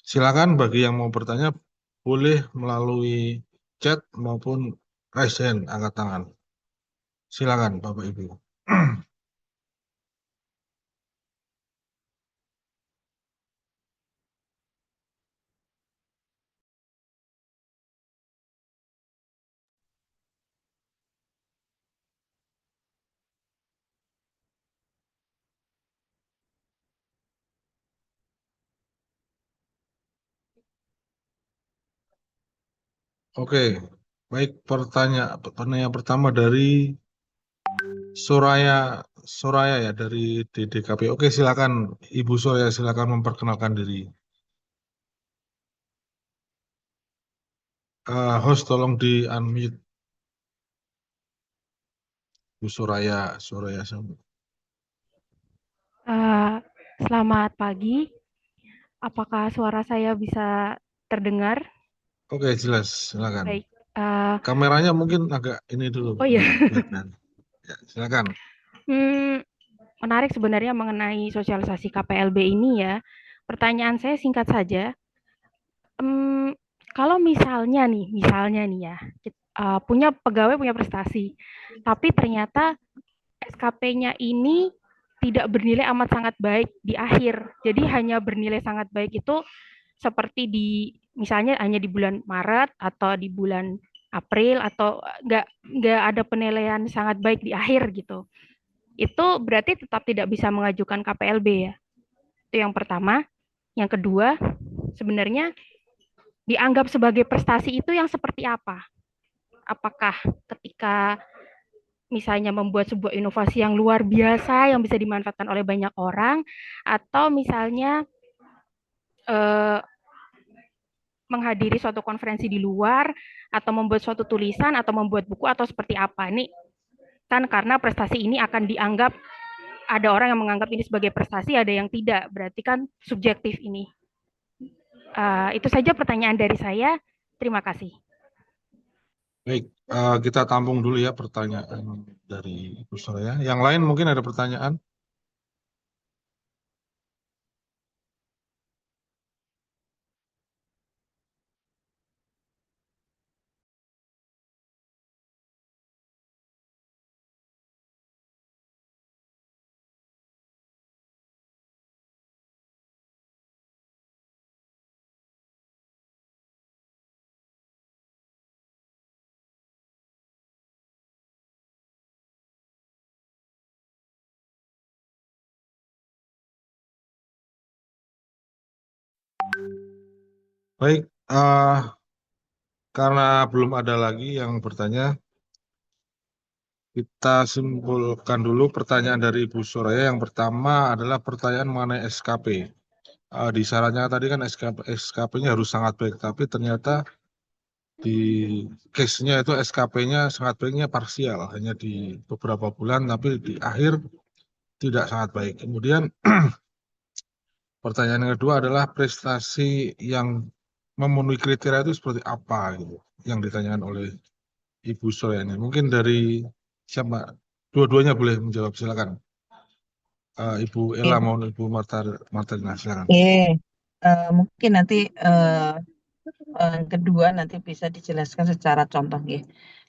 Silakan bagi yang mau bertanya boleh melalui chat maupun raise hand, angkat tangan. Silakan Bapak Ibu. Oke, baik, pertanyaan pertama dari Soraya ya, dari DDKP. Oke, silakan Ibu Soraya, silakan memperkenalkan diri. Host tolong di unmute Bu Soraya. Selamat pagi. Apakah suara saya bisa terdengar? Oke, jelas, silakan. Baik. Kameranya mungkin agak ini dulu. Oh iya. Ya, silakan. Menarik sebenarnya mengenai sosialisasi KPLB ini ya. Pertanyaan saya singkat saja. Kalau misalnya nih ya, punya pegawai punya prestasi, tapi ternyata SKP-nya ini tidak bernilai amat sangat baik di akhir. Jadi hanya bernilai sangat baik itu seperti misalnya hanya di bulan Maret atau di bulan April, atau nggak ada penilaian sangat baik di akhir gitu. Itu berarti tetap tidak bisa mengajukan KPLB ya. Itu yang pertama. Yang kedua, sebenarnya dianggap sebagai prestasi itu yang seperti apa? Apakah ketika misalnya membuat sebuah inovasi yang luar biasa yang bisa dimanfaatkan oleh banyak orang, atau misalnya menghadiri suatu konferensi di luar, atau membuat suatu tulisan, atau membuat buku, atau seperti apa? Ini kan karena prestasi ini akan dianggap, ada orang yang menganggap ini sebagai prestasi, ada yang tidak, berarti kan subjektif ini. Itu saja pertanyaan dari saya. Terima kasih. Baik, kita tampung dulu ya pertanyaan dari Ibu Soraya. Yang lain mungkin ada pertanyaan? Baik, karena belum ada lagi yang bertanya, kita simpulkan dulu pertanyaan dari Ibu Soraya. Yang pertama adalah pertanyaan mengenai SKP. Di syaratnya tadi kan SKP-nya harus sangat baik, tapi ternyata di case-nya itu SKP-nya sangat baiknya parsial, hanya di beberapa bulan, tapi di akhir tidak sangat baik. Kemudian pertanyaan yang kedua adalah prestasi yang memenuhi kriteria itu seperti apa gitu, yang ditanyakan oleh Ibu Soraya ini. Mungkin dari siapa? Dua-duanya boleh menjawab, silakan. Ibu Ella Oke, maupun Ibu Martalina, silakan. mungkin nanti yang kedua nanti bisa dijelaskan secara contoh ya.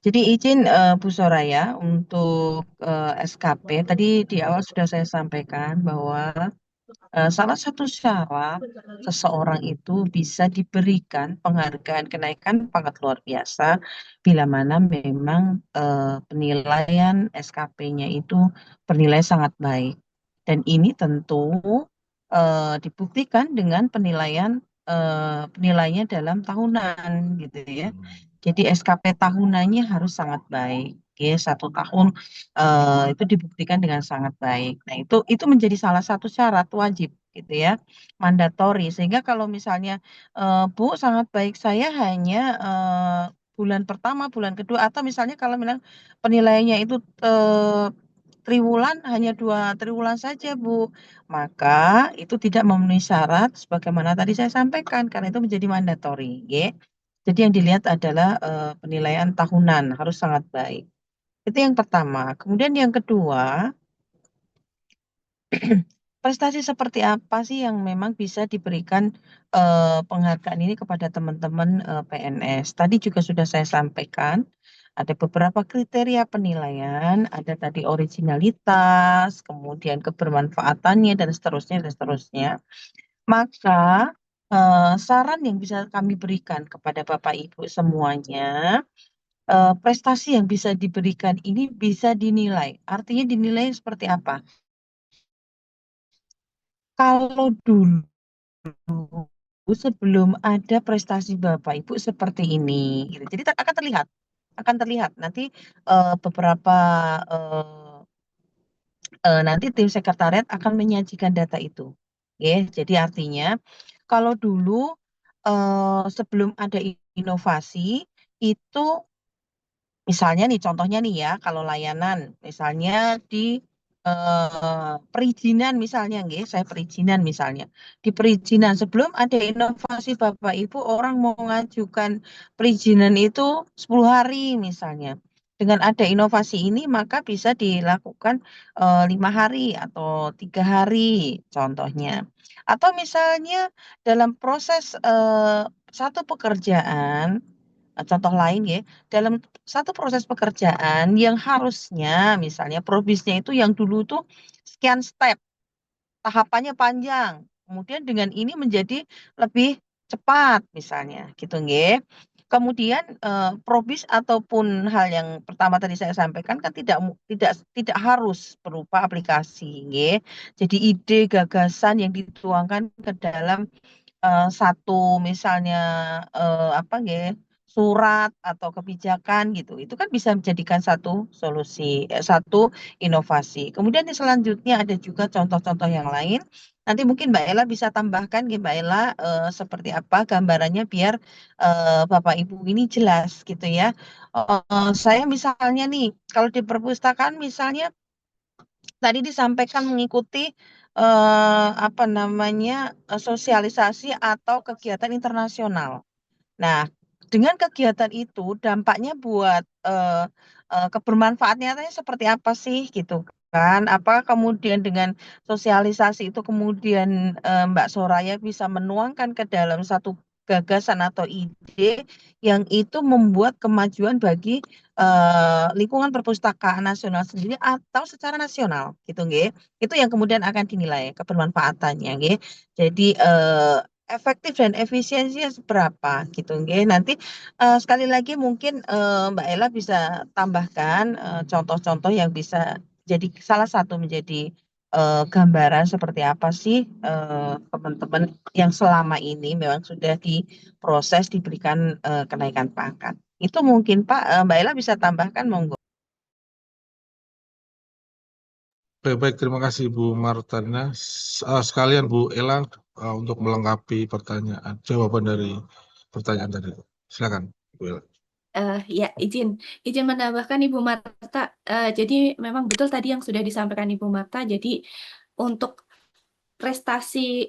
Jadi izin Bu Soraya untuk SKP tadi di awal sudah saya sampaikan bahwa salah satu syarat seseorang itu bisa diberikan penghargaan kenaikan pangkat luar biasa bila mana memang penilaian SKP-nya itu bernilai sangat baik. Dan ini tentu dibuktikan dengan penilaiannya dalam tahunan gitu ya. Jadi SKP tahunannya harus sangat baik. Ya, 1 tahun itu dibuktikan dengan sangat baik. Nah, itu menjadi salah satu syarat wajib gitu ya, mandatori. Sehingga kalau misalnya Bu sangat baik saya hanya bulan pertama, bulan kedua, atau misalnya kalau bilang penilaiannya itu triwulan hanya 2 triwulan saja Bu, maka itu tidak memenuhi syarat sebagaimana tadi saya sampaikan karena itu menjadi mandatori. Ya. Jadi yang dilihat adalah penilaian tahunan harus sangat baik. Itu yang pertama. Kemudian yang kedua, prestasi seperti apa sih yang memang bisa diberikan penghargaan ini kepada teman-teman PNS? Tadi juga sudah saya sampaikan, ada beberapa kriteria penilaian, ada tadi originalitas, kemudian kebermanfaatannya, dan seterusnya, dan seterusnya. Maka saran yang bisa kami berikan kepada Bapak Ibu semuanya, prestasi yang bisa diberikan ini bisa dinilai. Artinya dinilai seperti apa? Kalau dulu sebelum ada prestasi Bapak Ibu seperti ini, gitu. Jadi akan terlihat nanti beberapa nanti tim sekretariat akan menyajikan data itu. Ya, jadi artinya kalau dulu sebelum ada inovasi itu misalnya nih, contohnya nih ya, kalau layanan, misalnya di perizinan misalnya, nggih, saya perizinan misalnya. Di perizinan, sebelum ada inovasi Bapak Ibu, orang mau mengajukan perizinan itu 10 hari misalnya. Dengan ada inovasi ini, maka bisa dilakukan 5 hari atau 3 hari, contohnya. Atau misalnya dalam proses satu pekerjaan, contoh lain ya, dalam satu proses pekerjaan yang harusnya misalnya probisnya itu yang dulu tuh sekian step, tahapannya panjang. Kemudian dengan ini menjadi lebih cepat misalnya gitu nggih. Kemudian probis ataupun hal yang pertama tadi saya sampaikan kan tidak harus berupa aplikasi nggih. Jadi ide gagasan yang dituangkan ke dalam satu misalnya apa nggih, surat atau kebijakan gitu, itu kan bisa menjadikan satu solusi, satu inovasi. Kemudian yang selanjutnya ada juga contoh-contoh yang lain. Nanti mungkin Mbak Ella bisa tambahkan nggih Mbak Ella seperti apa gambarannya biar Bapak Ibu ini jelas gitu ya. Saya misalnya nih, kalau di perpustakaan misalnya tadi disampaikan mengikuti apa namanya sosialisasi atau kegiatan internasional. Nah, dengan kegiatan itu dampaknya buat kebermanfaat nyatanya seperti apa sih gitu kan? Apa kemudian dengan sosialisasi itu kemudian Mbak Soraya bisa menuangkan ke dalam satu gagasan atau ide yang itu membuat kemajuan bagi lingkungan perpustakaan nasional sendiri atau secara nasional gitu nggih. Itu yang kemudian akan dinilai kebermanfaatannya nggih. Jadi efektif dan efisiensinya seberapa gitu nggih. Nanti sekali lagi mungkin Mbak Ella bisa tambahkan contoh-contoh yang bisa jadi salah satu menjadi gambaran seperti apa sih teman-teman yang selama ini memang sudah diproses diberikan kenaikan pangkat. Itu mungkin Pak, Mbak Ella bisa tambahkan monggo. Baik, terima kasih Bu Martana. Sekalian Bu Ella untuk melengkapi jawaban dari pertanyaan tadi. Silakan Bu Ella. Ya, izin menambahkan Ibu Marta. Jadi memang betul tadi yang sudah disampaikan Ibu Marta. Jadi untuk prestasi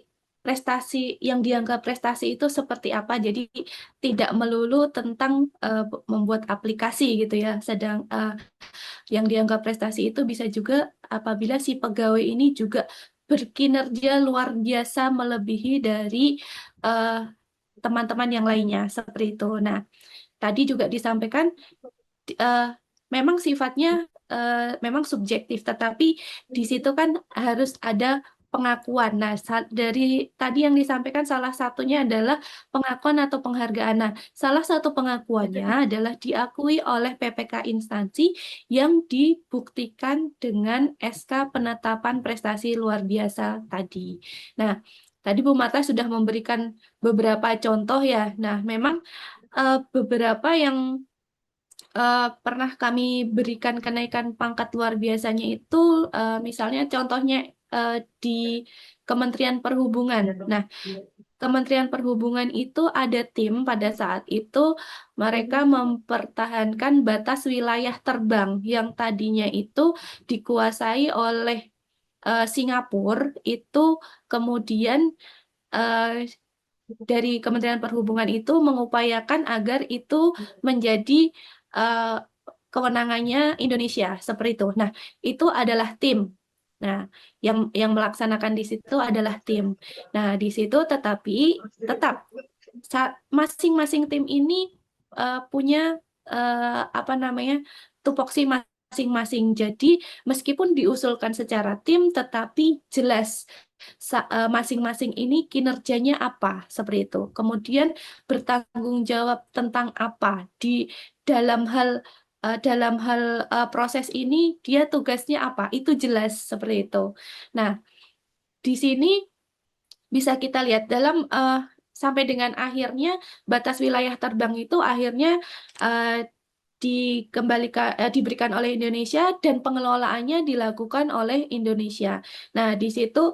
yang dianggap prestasi itu seperti apa. Jadi tidak melulu tentang membuat aplikasi gitu ya. Sedang yang dianggap prestasi itu bisa juga apabila si pegawai ini juga berkinerja luar biasa melebihi dari teman-teman yang lainnya seperti itu. Nah, tadi juga disampaikan memang sifatnya memang subjektif, tetapi di situ kan harus ada pengakuan. Nah, dari tadi yang disampaikan salah satunya adalah pengakuan atau penghargaan. Nah, salah satu pengakuannya adalah diakui oleh PPK instansi yang dibuktikan dengan SK penetapan prestasi luar biasa tadi. Nah, tadi Bu Marta sudah memberikan beberapa contoh ya. Nah, memang beberapa yang pernah kami berikan kenaikan pangkat luar biasanya itu misalnya contohnya di Kementerian Perhubungan. Nah, Kementerian Perhubungan itu ada tim pada saat itu mereka mempertahankan batas wilayah terbang yang tadinya itu dikuasai oleh Singapura itu kemudian dari Kementerian Perhubungan itu mengupayakan agar itu menjadi kewenangannya Indonesia seperti itu. Nah, itu adalah tim. Nah, yang melaksanakan di situ adalah tim. Nah, di situ tetap masing-masing tim ini punya apa namanya tupoksi masing-masing. Jadi meskipun diusulkan secara tim, tetapi jelas masing-masing ini kinerjanya apa seperti itu. Kemudian bertanggung jawab tentang apa di dalam hal proses ini dia tugasnya apa itu jelas seperti itu. Nah, di sini bisa kita lihat dalam sampai dengan akhirnya batas wilayah terbang itu akhirnya diberikan oleh Indonesia dan pengelolaannya dilakukan oleh Indonesia. Nah, di situ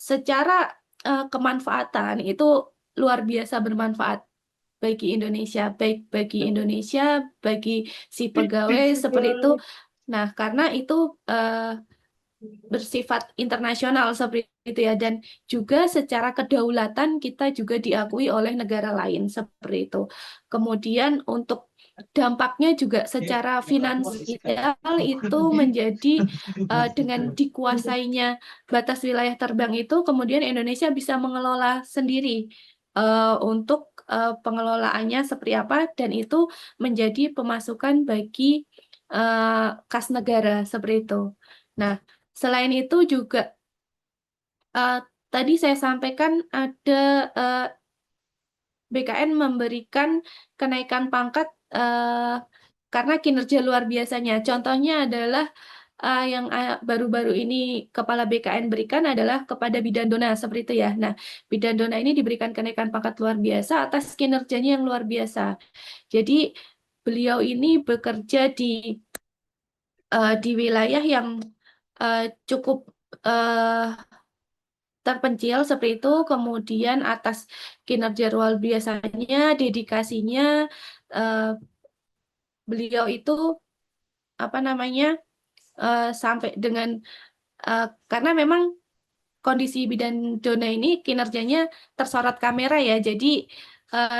secara kemanfaatan itu luar biasa bermanfaat bagi Indonesia, baik bagi Indonesia, bagi si pegawai seperti itu. Nah, karena itu bersifat internasional seperti itu ya, dan juga secara kedaulatan kita juga diakui oleh negara lain seperti itu. Kemudian untuk dampaknya juga secara finansial itu menjadi dengan dikuasainya batas wilayah terbang itu, kemudian Indonesia bisa mengelola sendiri untuk pengelolaannya seperti apa, dan itu menjadi pemasukan bagi kas negara seperti itu. Nah, selain itu juga tadi saya sampaikan ada BKN memberikan kenaikan pangkat karena kinerja luar biasanya. Contohnya adalah yang baru-baru ini Kepala BKN berikan adalah kepada Bidan Dona seperti itu ya. Nah, Bidan Dona ini diberikan kenaikan pangkat luar biasa atas kinerjanya yang luar biasa. Jadi beliau ini bekerja di wilayah yang cukup terpencil seperti itu, kemudian atas kinerja luar biasanya, dedikasinya, beliau itu apa namanya sampai dengan karena memang kondisi Bidan Dona ini kinerjanya tersorot kamera ya, jadi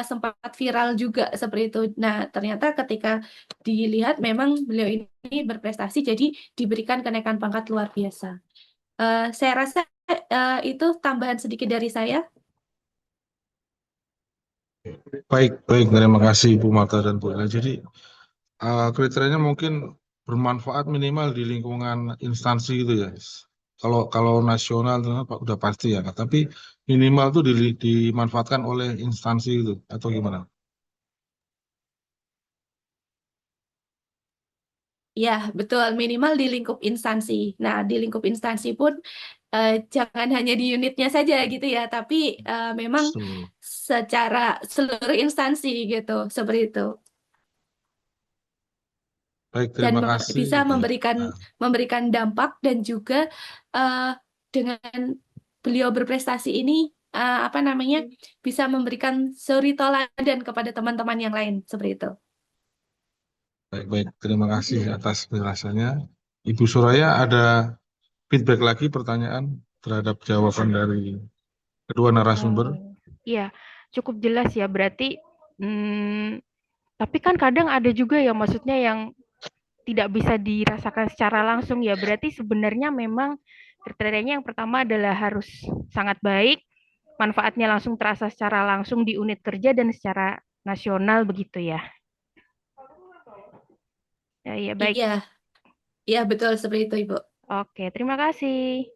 sempat viral juga seperti itu. Nah, ternyata ketika dilihat memang beliau ini berprestasi, jadi diberikan kenaikan pangkat luar biasa. Saya rasa itu tambahan sedikit dari saya. Baik, terima kasih Bu Marta dan Bu Ella. Jadi kriterianya mungkin bermanfaat minimal di lingkungan instansi gitu ya. Kalau nasional itu udah pasti ya, tapi minimal tuh dimanfaatkan oleh instansi itu atau gimana? Ya, betul. Minimal di lingkup instansi. Nah, di lingkup instansi pun jangan hanya di unitnya saja gitu ya, tapi memang Seluruh. secara seluruh instansi gitu, seperti itu. Baik, Dan terima kasih. bisa Ya. memberikan dampak dan juga dengan beliau berprestasi ini apa namanya bisa memberikan suri teladan kepada teman-teman yang lain seperti itu. Baik, terima kasih atas penjelasannya. Ibu Soraya, ada feedback lagi pertanyaan terhadap jawaban dari kedua narasumber? Iya, cukup jelas ya. Berarti, tapi kan kadang ada juga ya, maksudnya yang tidak bisa dirasakan secara langsung ya. Berarti sebenarnya memang kriterianya yang pertama adalah harus sangat baik, manfaatnya langsung terasa secara langsung di unit kerja dan secara nasional begitu ya. Ya, iya baik. Iya, iya betul seperti itu, Ibu. Oke, terima kasih.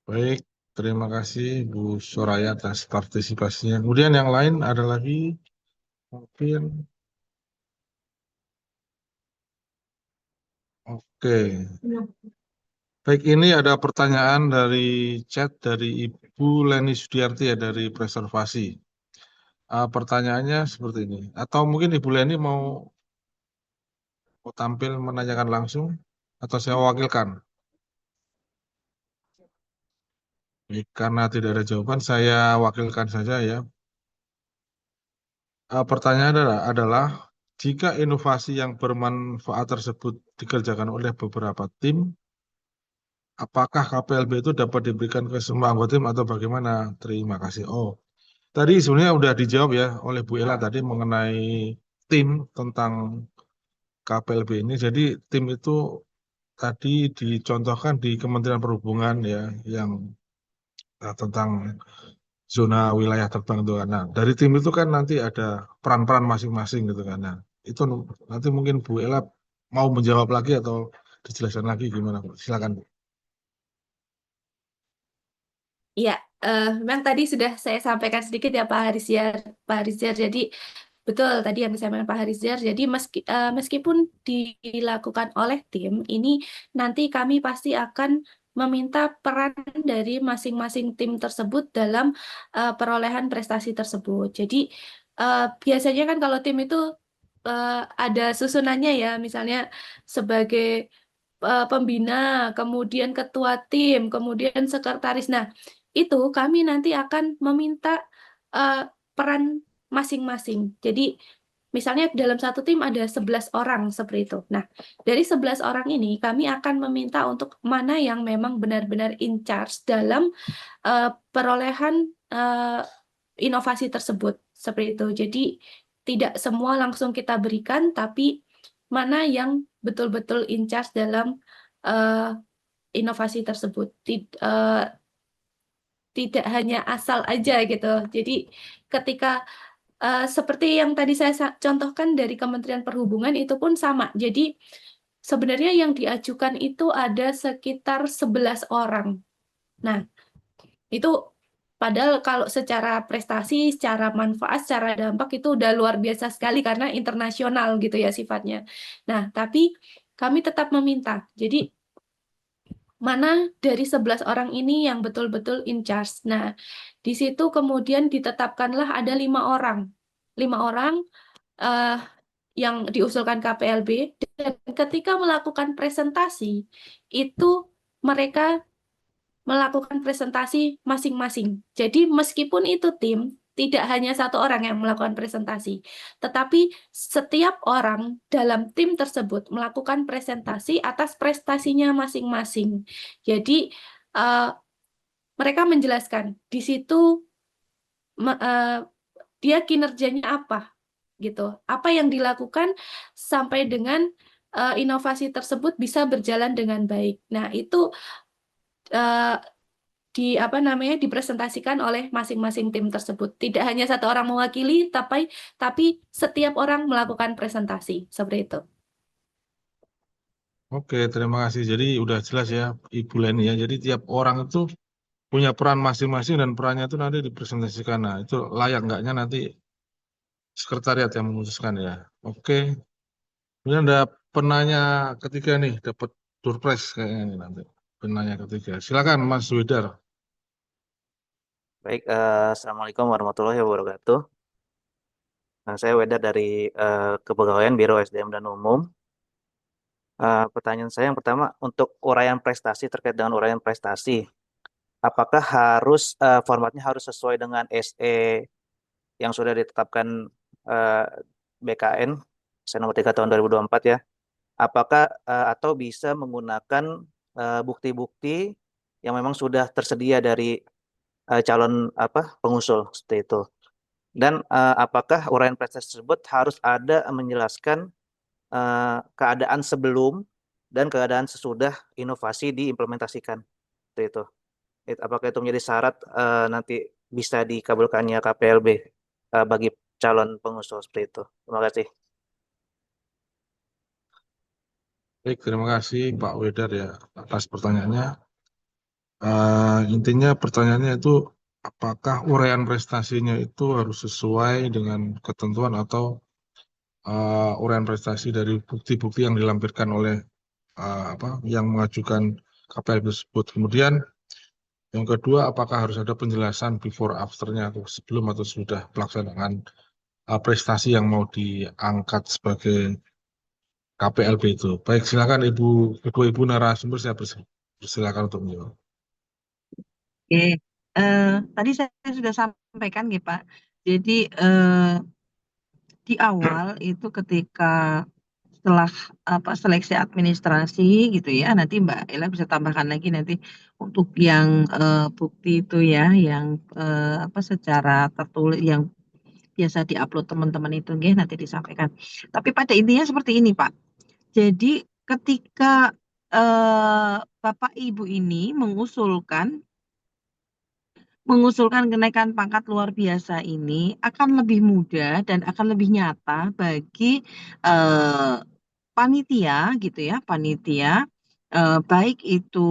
Baik, terima kasih Bu Soraya atas partisipasinya. Kemudian yang lain ada lagi mungkin. Oke. Baik, ini ada pertanyaan dari chat dari Ibu Leni Sudiarti ya dari Preservasi. Pertanyaannya seperti ini. Atau mungkin Ibu Leni mau tampil menanyakan langsung atau saya wakilkan? Baik, karena tidak ada jawaban, saya wakilkan saja ya. Pertanyaan adalah jika inovasi yang bermanfaat tersebut dikerjakan oleh beberapa tim, apakah KPLB itu dapat diberikan ke semua anggota tim atau bagaimana? Terima kasih. Oh, tadi sebenarnya udah dijawab ya oleh Bu Ella tadi mengenai tim tentang KPLB ini. Jadi tim itu tadi dicontohkan di Kementerian Perhubungan ya, yang tentang zona wilayah terbang itu kan. Nah, dari tim itu kan nanti ada peran-peran masing-masing gitu kan. Nah, itu nanti mungkin Bu Ella mau menjawab lagi atau dijelaskan lagi gimana, Bu? Silakan, Bu. Iya, memang tadi sudah saya sampaikan sedikit ya Pak Harisyar. Pak Harisyar, jadi betul tadi yang disampaikan Pak Harisyar. Jadi meskipun dilakukan oleh tim, ini nanti kami pasti akan meminta peran dari masing-masing tim tersebut dalam perolehan prestasi tersebut. Jadi biasanya kan kalau tim itu ada susunannya ya, misalnya sebagai pembina, kemudian ketua tim, kemudian sekretaris. Nah, itu kami nanti akan meminta peran masing-masing. Jadi, misalnya dalam satu tim ada 11 orang seperti itu. Nah, dari 11 orang ini kami akan meminta untuk mana yang memang benar-benar in charge dalam perolehan inovasi tersebut seperti itu. Jadi, tidak semua langsung kita berikan, tapi mana yang betul-betul in charge dalam inovasi tersebut. Tidak hanya asal aja gitu. Jadi ketika seperti yang tadi saya contohkan dari Kementerian Perhubungan itu pun sama. Jadi sebenarnya yang diajukan itu ada sekitar 11 orang. Nah, itu padahal kalau secara prestasi, secara manfaat, secara dampak itu udah luar biasa sekali karena internasional gitu ya sifatnya. Nah, tapi kami tetap meminta. Jadi mana dari 11 orang ini yang betul-betul in charge. Nah, di situ kemudian ditetapkanlah ada 5 orang. 5 orang yang diusulkan KPLB, dan ketika melakukan presentasi, itu mereka melakukan presentasi masing-masing. Jadi meskipun itu tim, tidak hanya satu orang yang melakukan presentasi, tetapi setiap orang dalam tim tersebut melakukan presentasi atas prestasinya masing-masing. Jadi mereka menjelaskan di situ dia kinerjanya apa gitu. Apa yang dilakukan sampai dengan inovasi tersebut bisa berjalan dengan baik. Nah, itu eh, dipresentasikan oleh masing-masing tim tersebut. Tidak hanya satu orang mewakili, tapi setiap orang melakukan presentasi seperti itu. Oke, terima kasih. Jadi udah jelas ya Ibu Leni ya. Jadi tiap orang itu punya peran masing-masing dan perannya itu nanti dipresentasikan. Nah, itu layak enggaknya nanti sekretariat yang memutuskan ya. Oke. Kemudian ada penanya ketiga nih, dapat door prize kayaknya nih nanti. Penanya ketiga. Silakan Mas Widar. Baik, Assalamualaikum warahmatullahi wabarakatuh. Nah, saya Wedar dari Kepegawaian Biro SDM dan Umum. Pertanyaan saya yang pertama, untuk uraian prestasi terkait dengan uraian prestasi, apakah formatnya harus sesuai dengan SE yang sudah ditetapkan BKN, SE nomor 3 tahun 2024 ya? Apakah atau bisa menggunakan bukti-bukti yang memang sudah tersedia dari calon pengusul seperti itu? Dan apakah uraian prestasi tersebut harus ada menjelaskan keadaan sebelum dan keadaan sesudah inovasi diimplementasikan? Seperti itu. Apakah itu menjadi syarat nanti bisa dikabulkannya KPLB bagi calon pengusul seperti itu? Terima kasih. Baik, terima kasih Pak Widar ya atas pertanyaannya. Intinya pertanyaannya itu apakah uraian prestasinya itu harus sesuai dengan ketentuan atau uraian prestasi dari bukti-bukti yang dilampirkan oleh yang mengajukan KPLB tersebut. Kemudian yang kedua, apakah harus ada penjelasan before after-nya atau sebelum atau sudah pelaksanaan prestasi yang mau diangkat sebagai KPLB itu. Baik, silakan kedua ibu narasumber, saya persilakan untuk menjawab. Oke, tadi saya sudah sampaikan gitu Pak. Jadi di awal itu ketika setelah seleksi administrasi gitu ya, nanti Mbak Ella bisa tambahkan lagi nanti untuk yang bukti itu ya, yang secara tertulis yang biasa diupload teman-teman itu nanti disampaikan. Tapi pada intinya seperti ini Pak. Jadi ketika Bapak Ibu ini mengusulkan kenaikan pangkat luar biasa ini akan lebih mudah dan akan lebih nyata bagi eh, panitia gitu ya, panitia baik itu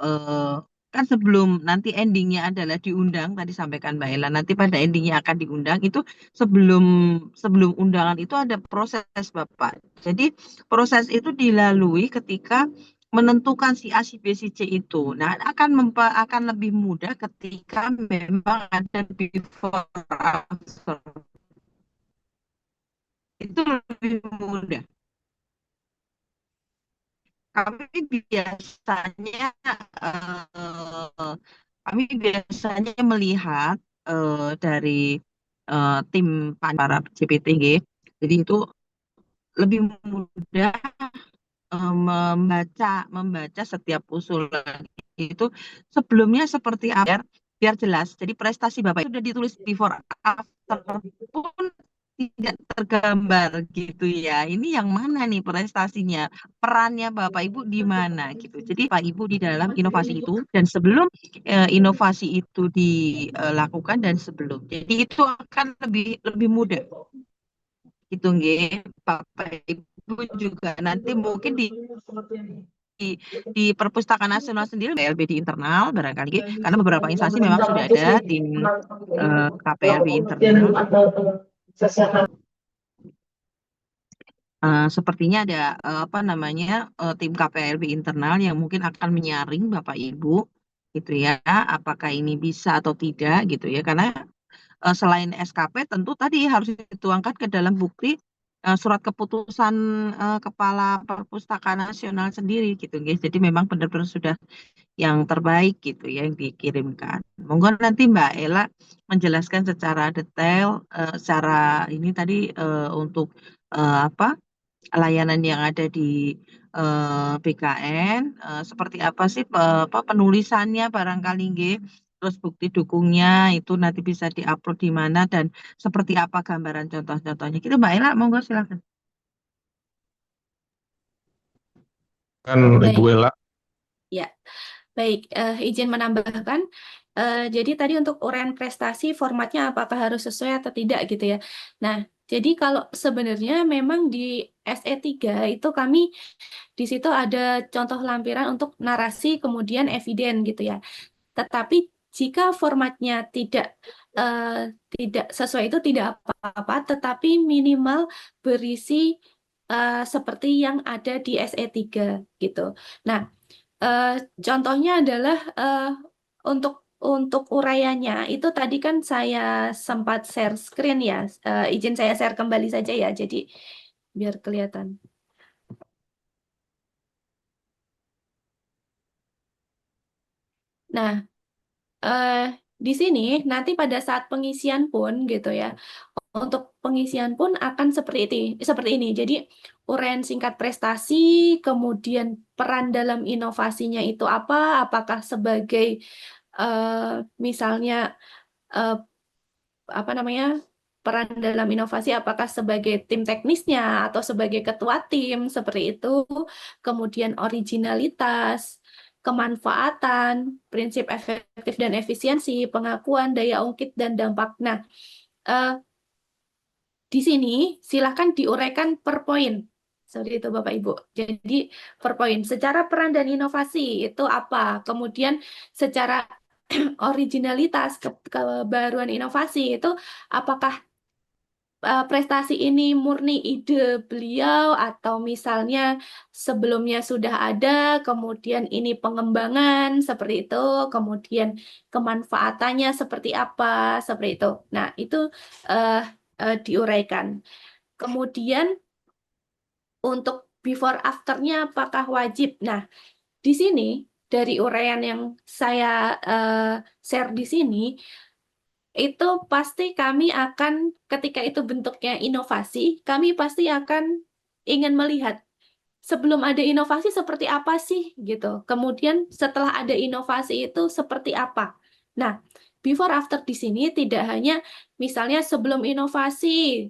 eh, kan sebelum nanti endingnya adalah diundang, tadi sampaikan Mbak Ella, nanti pada endingnya akan diundang itu sebelum sebelum undangan itu ada proses Bapak. Jadi proses itu dilalui ketika menentukan si A, si B, si C itu. Nah, akan lebih mudah ketika memang ada before after. Itu lebih mudah. Kami biasanya eh, kami biasanya melihat dari tim para CPTG. Jadi itu lebih mudah membaca setiap usulan itu sebelumnya seperti apa biar jelas. Jadi prestasi Bapak itu sudah ditulis before after pun tidak tergambar gitu ya. Ini yang mana nih prestasinya? Perannya Bapak Ibu di mana gitu. Jadi Pak Ibu di dalam inovasi itu dan sebelum inovasi itu dilakukan dan sebelum. Jadi itu akan lebih mudah. Gitu nggih, Bapak Ibu juga nanti mungkin di Perpustakaan Nasional sendiri KPLB di internal barangkali karena beberapa instansi memang sudah ada tim KPLB internal. Sepertinya ada tim KPLB internal yang mungkin akan menyaring Bapak Ibu gitu ya, apakah ini bisa atau tidak gitu ya, karena selain SKP tentu tadi harus dituangkan ke dalam bukti surat keputusan Kepala Perpustakaan Nasional sendiri gitu guys. Jadi memang benar-benar sudah yang terbaik gitu ya yang dikirimkan. Monggo nanti Mbak Ella menjelaskan secara detail secara ini tadi untuk layanan yang ada di BKN seperti apa sih penulisannya barangkali nggih. terus bukti dukungnya itu nanti bisa diupload di mana dan seperti apa gambaran contoh-contohnya. Gitu Mbak Ella, monggo silakan. Kan Ibu Baik, Ella. ya. Baik, izin menambahkan. Jadi tadi untuk uraian prestasi formatnya apakah harus sesuai atau tidak gitu ya. Nah, jadi kalau sebenarnya memang di SE3 itu kami di situ ada contoh lampiran untuk narasi kemudian eviden gitu ya. Tetapi jika formatnya tidak sesuai itu tidak apa-apa, tetapi minimal berisi seperti yang ada di SE3 gitu. Nah, eh, contohnya adalah untuk uraiannya itu tadi kan saya sempat share screen ya. Izin saya share kembali saja ya, jadi biar kelihatan. Nah, eh, di sini nanti pada saat pengisian pun gitu ya. Untuk pengisian pun akan seperti ini. Jadi uraian singkat prestasi, kemudian peran dalam inovasinya itu apa? Apakah sebagai misalnya eh, apa namanya peran dalam inovasi? Apakah sebagai tim teknisnya atau sebagai ketua tim seperti itu? Kemudian originalitas, kemanfaatan, prinsip efektif dan efisiensi, pengakuan, daya ungkit dan dampak. Nah, eh, di sini silahkan diuraikan per poin. Seperti itu Bapak Ibu. Jadi per poin. Secara peran dan inovasi itu apa? Kemudian secara originalitas, kebaruan inovasi itu apakah prestasi ini murni ide beliau atau misalnya sebelumnya sudah ada, kemudian ini pengembangan seperti itu, kemudian kemanfaatannya seperti apa, seperti itu. Nah, itu eh, diuraikan. Kemudian untuk before after-nya apakah wajib? Nah, di sini dari uraian yang saya share di sini itu pasti kami akan ketika itu bentuknya inovasi, kami pasti akan ingin melihat sebelum ada inovasi seperti apa sih gitu. Kemudian setelah ada inovasi itu seperti apa. Nah, before after di sini tidak hanya misalnya sebelum inovasi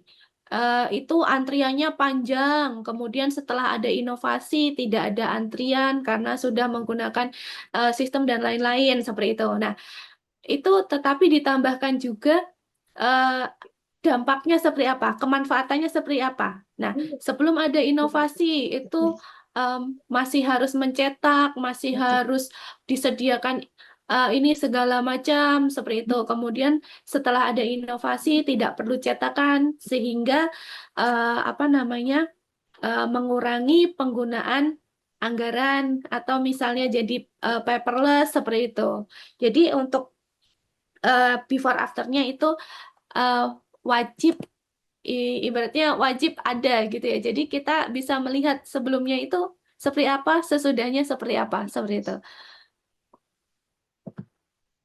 itu antriannya panjang, kemudian setelah ada inovasi tidak ada antrian karena sudah menggunakan sistem dan lain-lain seperti itu. Nah, itu tetapi ditambahkan juga eh, dampaknya seperti apa, kemanfaatannya seperti apa. Nah, sebelum ada inovasi itu em, masih harus mencetak, masih harus disediakan ini segala macam seperti itu. Kemudian setelah ada inovasi tidak perlu cetakan sehingga apa namanya mengurangi penggunaan anggaran atau misalnya jadi paperless seperti itu. Jadi untuk before afternya itu uh, wajib ibaratnya wajib ada gitu ya. Jadi kita bisa melihat sebelumnya itu seperti apa, sesudahnya seperti apa, seperti itu.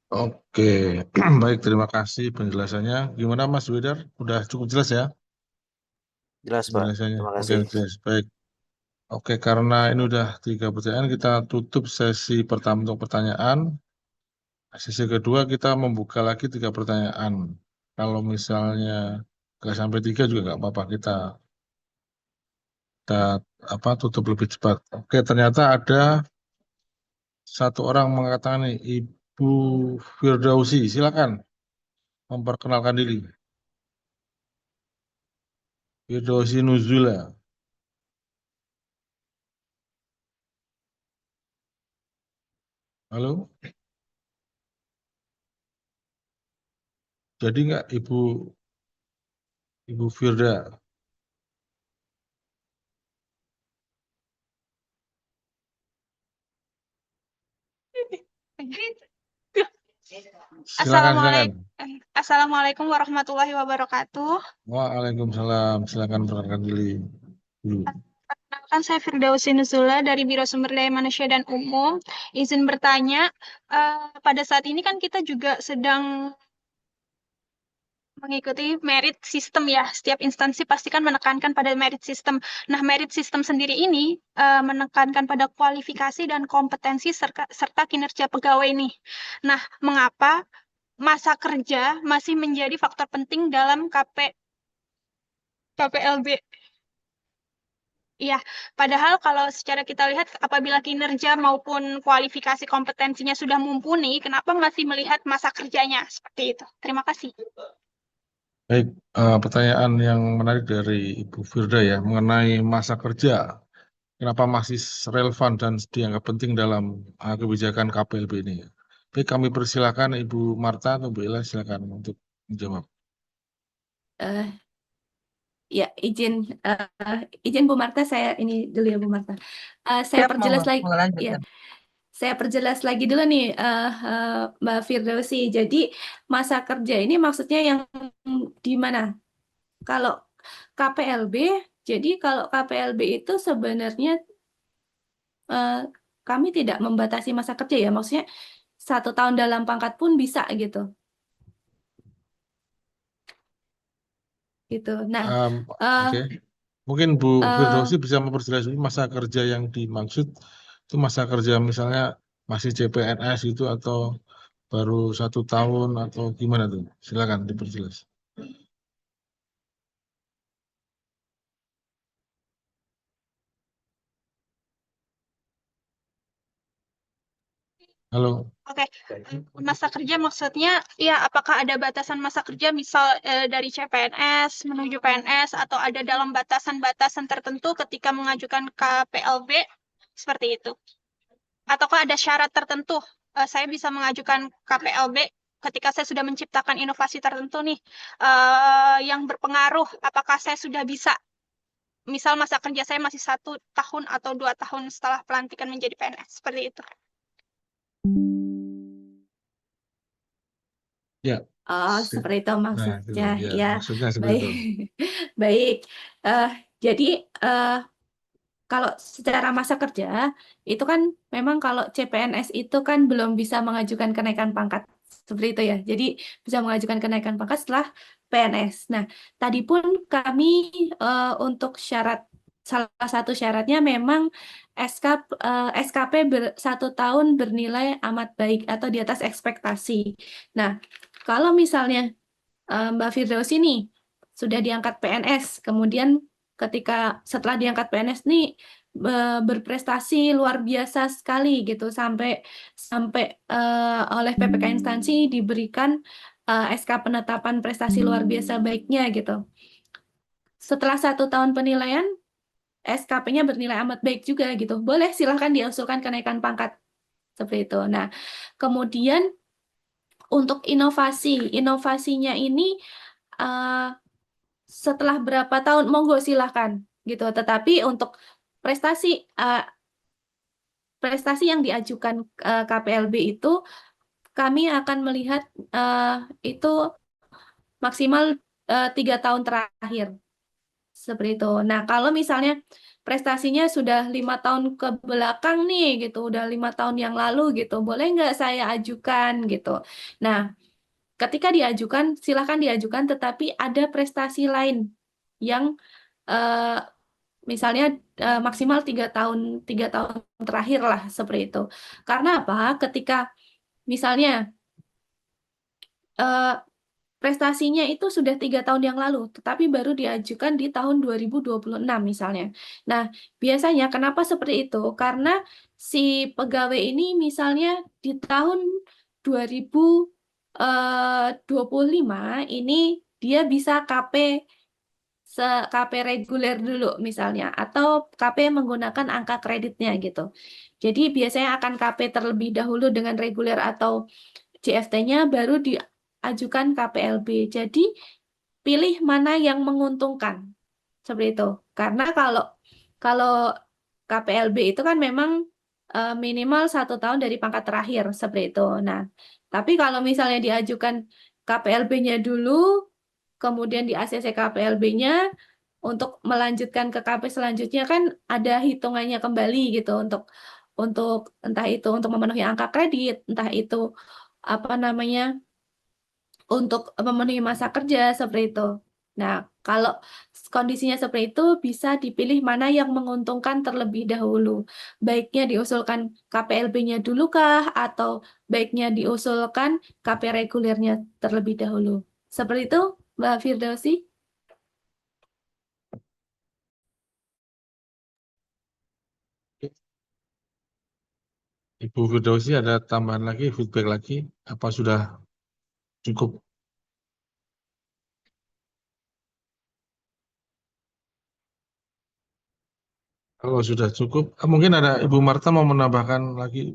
Oke, baik, terima kasih penjelasannya. Gimana Mas Widar? Udah cukup jelas ya Jelas, Pak. penjelasannya? Terima Oke, kasih. jelas. Baik. Oke, karena ini udah 3 pertanyaan, kita tutup sesi pertama untuk pertanyaan. Sesi kedua kita membuka lagi 3 pertanyaan. Kalau misalnya nggak sampai 3 juga nggak apa-apa, kita tutup lebih cepat. Oke, ternyata ada satu orang mengatakan nih, Ibu Firdausi, silakan memperkenalkan diri. Firdausi Nuzula. Halo? Jadi nggak Ibu Firda? Silakan. Assalamualaikum warahmatullahi wabarakatuh. Waalaikumsalam. Silakan perkenalkan diri dulu. Perkenalkan, saya Firdausi Nuzula dari Biro Sumber Daya Manusia dan Umum. Izin bertanya, pada saat ini kan kita juga sedang mengikuti merit system ya. Setiap instansi pasti kan menekankan pada merit system. Nah, merit system sendiri ini menekankan pada kualifikasi dan kompetensi serta kinerja pegawai nih. Nah, mengapa masa kerja masih menjadi faktor penting dalam KPLB? Iya, padahal kalau secara kita lihat apabila kinerja maupun kualifikasi kompetensinya sudah mumpuni, kenapa masih melihat masa kerjanya seperti itu? Terima kasih. Baik, pertanyaan yang menarik dari Ibu Firda ya mengenai masa kerja. Kenapa masih relevan dan dianggap penting dalam kebijakan KPLB ini? Baik, kami persilakan Ibu Marta atau Bu Ella, silakan untuk menjawab. Eh, ya, izin Bu Marta, saya ini dulu ya Bu Marta. Saya Siap, perjelas monggo, lagi. monggo Ya, lanjutkan. saya perjelas lagi dulu nih, Mbak Firdausi. Jadi masa kerja ini maksudnya yang di mana? Kalau KPLB, jadi kalau KPLB itu sebenarnya kami tidak membatasi masa kerja ya, maksudnya 1 tahun dalam pangkat pun bisa gitu. Gitu. Nah, Oke. Mungkin Bu eh, Firdausi bisa memperjelas dulu masa kerja yang dimaksud itu masa kerja misalnya masih CPNS itu atau baru 1 tahun atau gimana tuh? Silakan diperjelas. Halo. Oke, masa kerja maksudnya ya apakah ada batasan masa kerja misal dari CPNS menuju PNS atau ada dalam batasan-batasan tertentu ketika mengajukan KPLB seperti itu? Ataukah ada syarat tertentu saya bisa mengajukan KPLB ketika saya sudah menciptakan inovasi tertentu nih yang berpengaruh apakah saya sudah bisa misal masa kerja saya masih 1 tahun atau 2 tahun setelah pelantikan menjadi PNS seperti itu. Ya. Oh, seperti itu Nah, maksudnya. itu, Ya, maksudnya seperti baik. itu. Baik. Jadi kalau secara masa kerja itu kan memang kalau CPNS itu kan belum bisa mengajukan kenaikan pangkat seperti itu ya. Jadi bisa mengajukan kenaikan pangkat setelah PNS. Nah, tadi pun kami untuk salah satu syaratnya memang SKP 1 tahun bernilai amat baik atau di atas ekspektasi. Nah, kalau misalnya Mbak Firdaus ini sudah diangkat PNS, kemudian ketika setelah diangkat PNS nih berprestasi luar biasa sekali gitu sampai sampai oleh PPK instansi diberikan SK penetapan prestasi luar biasa baiknya gitu. Setelah 1 tahun penilaian, SKP-nya bernilai amat baik juga gitu. Boleh silahkan diusulkan kenaikan pangkat seperti itu. Nah, kemudian untuk inovasinya ini setelah berapa tahun monggo silahkan gitu. Tetapi untuk prestasi prestasi yang diajukan KPLB itu kami akan melihat itu maksimal 3 tahun terakhir seperti itu. Nah, kalau misalnya prestasinya sudah 5 tahun ke belakang nih gitu, udah 5 tahun yang lalu gitu, boleh nggak saya ajukan gitu. Nah, ketika diajukan, silahkan diajukan, tetapi ada prestasi lain yang misalnya maksimal 3 tahun terakhir lah seperti itu. Karena apa? Ketika misalnya prestasinya itu sudah 3 tahun yang lalu, tetapi baru diajukan di tahun 2026 misalnya. Nah, biasanya kenapa seperti itu? Karena si pegawai ini misalnya di tahun 2025 ini dia bisa KP reguler dulu misalnya, atau KP menggunakan angka kreditnya gitu. Jadi biasanya akan KP terlebih dahulu dengan reguler atau CFT-nya baru diajukan KPLB. Jadi pilih mana yang menguntungkan seperti itu. Karena kalau KPLB itu kan memang minimal 1 tahun dari pangkat terakhir seperti itu. Nah, tapi kalau misalnya diajukan KPLB-nya dulu, kemudian di ACC KPLB-nya untuk melanjutkan ke KP selanjutnya kan ada hitungannya kembali gitu untuk entah itu untuk memenuhi angka kredit, entah itu apa namanya untuk memenuhi masa kerja seperti itu. Nah, kalau kondisinya seperti itu bisa dipilih mana yang menguntungkan terlebih dahulu. Baiknya diusulkan KPLB-nya dulu kah atau baiknya diusulkan KP regulernya terlebih dahulu. Seperti itu, Mbak Firdausi. Ibu Firdausi ada tambahan lagi, feedback lagi? Apa sudah cukup? Kalau sudah cukup, mungkin ada Ibu Marta mau menambahkan lagi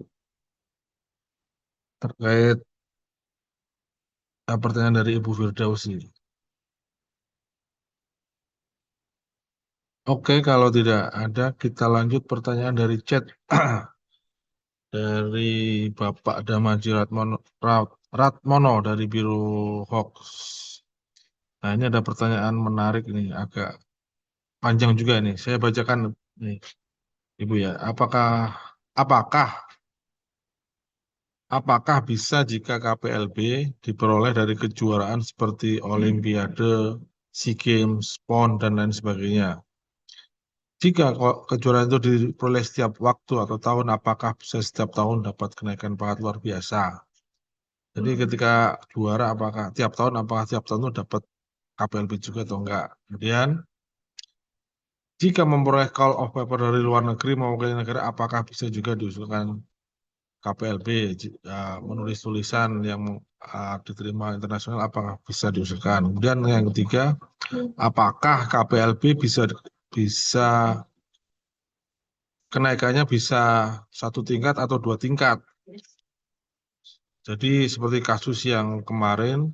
terkait pertanyaan dari Ibu Firdausi. Oke, kalau tidak ada, kita lanjut pertanyaan dari chat dari Bapak Damaji Ratmono dari Biro Hoax. Nah, ini ada pertanyaan menarik ini, agak panjang juga ini. Saya bacakan nih, Ibu ya. Apakah bisa jika KPLB diperoleh dari kejuaraan seperti Olimpiade, SEA Games, PON, dan lain sebagainya? Jika kejuaraan itu diperoleh setiap waktu atau tahun, apakah bisa setiap tahun dapat kenaikan pangkat luar biasa? Jadi ketika juara, apakah tiap tahun itu dapat KPLB juga atau enggak? Kemudian, jika memperoleh call of paper dari luar negeri mewakili negara, apakah bisa juga diusulkan KPLB menulis tulisan yang diterima internasional, apakah bisa diusulkan? Kemudian yang ketiga, apakah KPLB bisa kenaikannya bisa 1 tingkat atau 2 tingkat? Jadi seperti kasus yang kemarin,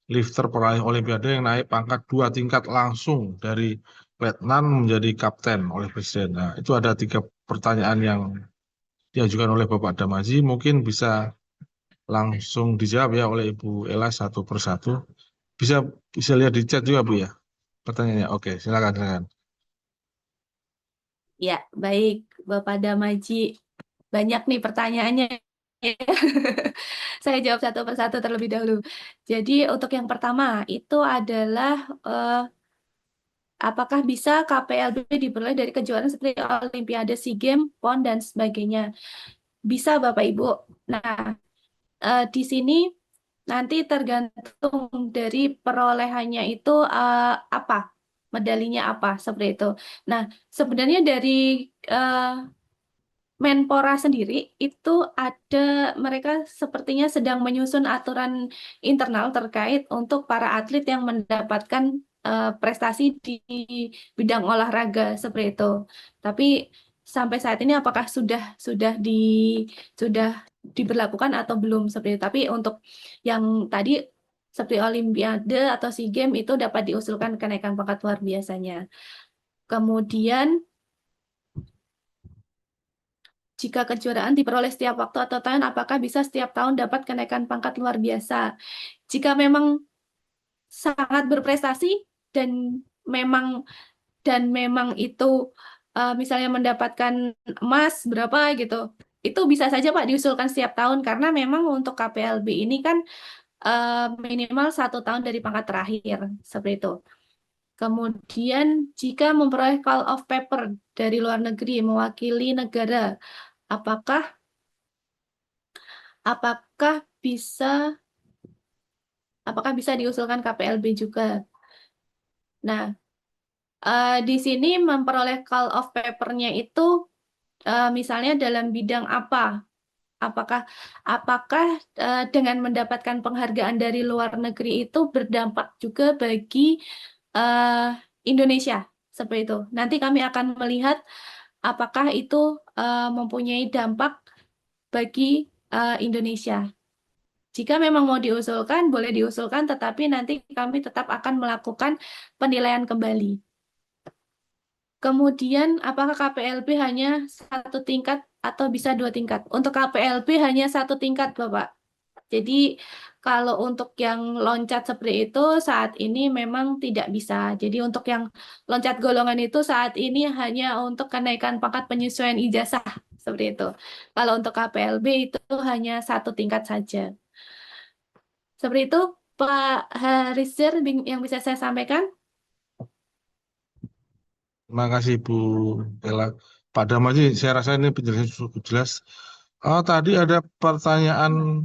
lifter peraih Olimpiade yang naik pangkat 2 tingkat langsung dari letnan menjadi kapten oleh Presiden. Nah, itu ada 3 pertanyaan yang diajukan oleh Bapak Damaji, mungkin bisa langsung dijawab ya oleh Ibu Ella satu persatu. Bisa lihat di chat juga Bu ya pertanyaannya. Oke, silakan. Ya, baik, Bapak Damaji. Banyak nih pertanyaannya. Saya jawab satu persatu terlebih dahulu. Jadi untuk yang pertama itu adalah apakah bisa KPLB diperoleh dari kejuaraan seperti Olimpiade, SEA Games, PON, dan sebagainya? Bisa Bapak Ibu. Nah, di sini nanti tergantung dari perolehannya itu apa, medalinya apa, seperti itu. Nah, sebenarnya dari Menpora sendiri itu mereka sepertinya sedang menyusun aturan internal terkait untuk para atlet yang mendapatkan prestasi di bidang olahraga seperti itu. Tapi sampai saat ini apakah sudah diberlakukan atau belum seperti itu. Tapi untuk yang tadi seperti Olimpiade atau SEA Games itu dapat diusulkan kenaikan pangkat luar biasanya. Kemudian jika kejuaraan diperoleh setiap waktu atau tahun, apakah bisa setiap tahun dapat kenaikan pangkat luar biasa? Jika memang sangat berprestasi dan memang itu misalnya mendapatkan emas berapa gitu, itu bisa saja Pak diusulkan setiap tahun karena memang untuk KPLB ini kan minimal 1 tahun dari pangkat terakhir seperti itu. Kemudian jika memperoleh call of paper dari luar negeri mewakili negara, apakah bisa diusulkan KPLB juga? Nah, di sini memperoleh call of paper-nya itu misalnya dalam bidang apa? Apakah dengan mendapatkan penghargaan dari luar negeri itu berdampak juga bagi Indonesia? Seperti itu. Nanti kami akan melihat apakah itu mempunyai dampak bagi Indonesia. Jika memang mau diusulkan, boleh diusulkan, tetapi nanti kami tetap akan melakukan penilaian kembali. Kemudian, apakah KPLB hanya 1 tingkat atau bisa 2 tingkat? Untuk KPLB hanya 1 tingkat, Bapak. Jadi, kalau untuk yang loncat seperti itu, saat ini memang tidak bisa. Jadi, untuk yang loncat golongan itu saat ini hanya untuk kenaikan pangkat penyesuaian ijazah, seperti itu. Kalau untuk KPLB itu hanya 1 tingkat saja. Seperti itu, Pak Harizir yang bisa saya sampaikan? Terima kasih Bu Ella. Pak Damaji, saya rasa ini penjelasan cukup jelas. Tadi ada pertanyaan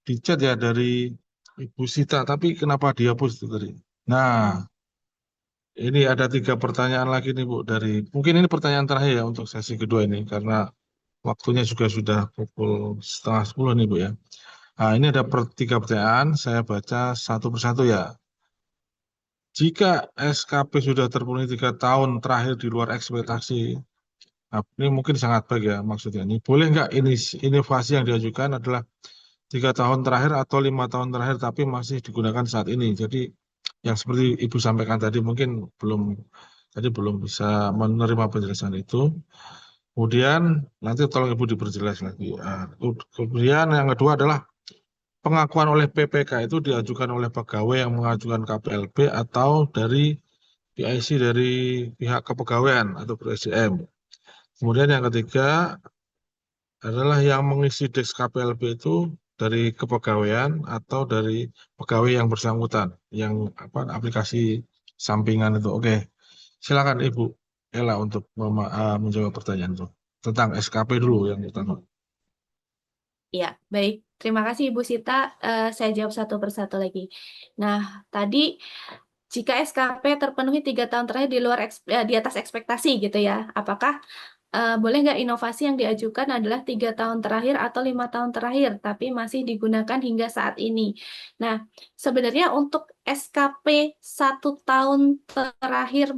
di chat ya dari Ibu Sita, tapi kenapa dihapus itu tadi? Nah, ini ada 3 pertanyaan lagi nih Bu dari, mungkin ini pertanyaan terakhir ya untuk sesi kedua ini karena waktunya juga sudah pukul 9:30 nih Bu ya. Nah, ini ada 3 pertanyaan, saya baca satu persatu ya. Jika SKP sudah terpenuhi 3 tahun terakhir di luar ekspektasi, nah, ini mungkin sangat baik ya maksudnya. Ini boleh nggak ini inovasi yang diajukan adalah 3 tahun terakhir atau 5 tahun terakhir tapi masih digunakan saat ini. Jadi yang seperti Ibu sampaikan tadi mungkin belum bisa menerima penjelasan itu. Kemudian nanti tolong Ibu diperjelas lagi. Kemudian yang kedua adalah pengakuan oleh PPK itu diajukan oleh pegawai yang mengajukan KPLB atau dari PIC dari pihak kepegawaian atau SDM. Kemudian yang ketiga adalah yang mengisi desk KPLB itu dari kepegawaian atau dari pegawai yang bersangkutan, yang aplikasi sampingan itu. Oke, silakan Ibu Ella untuk menjawab pertanyaan itu tentang SKP dulu yang pertama. Ya, baik. Terima kasih Ibu Sita. Saya jawab satu persatu lagi. Nah, tadi jika SKP terpenuhi 3 tahun terakhir di atas ekspektasi gitu ya, apakah boleh nggak inovasi yang diajukan adalah 3 tahun terakhir atau 5 tahun terakhir, tapi masih digunakan hingga saat ini. Nah, sebenarnya untuk SKP 1 tahun terakhir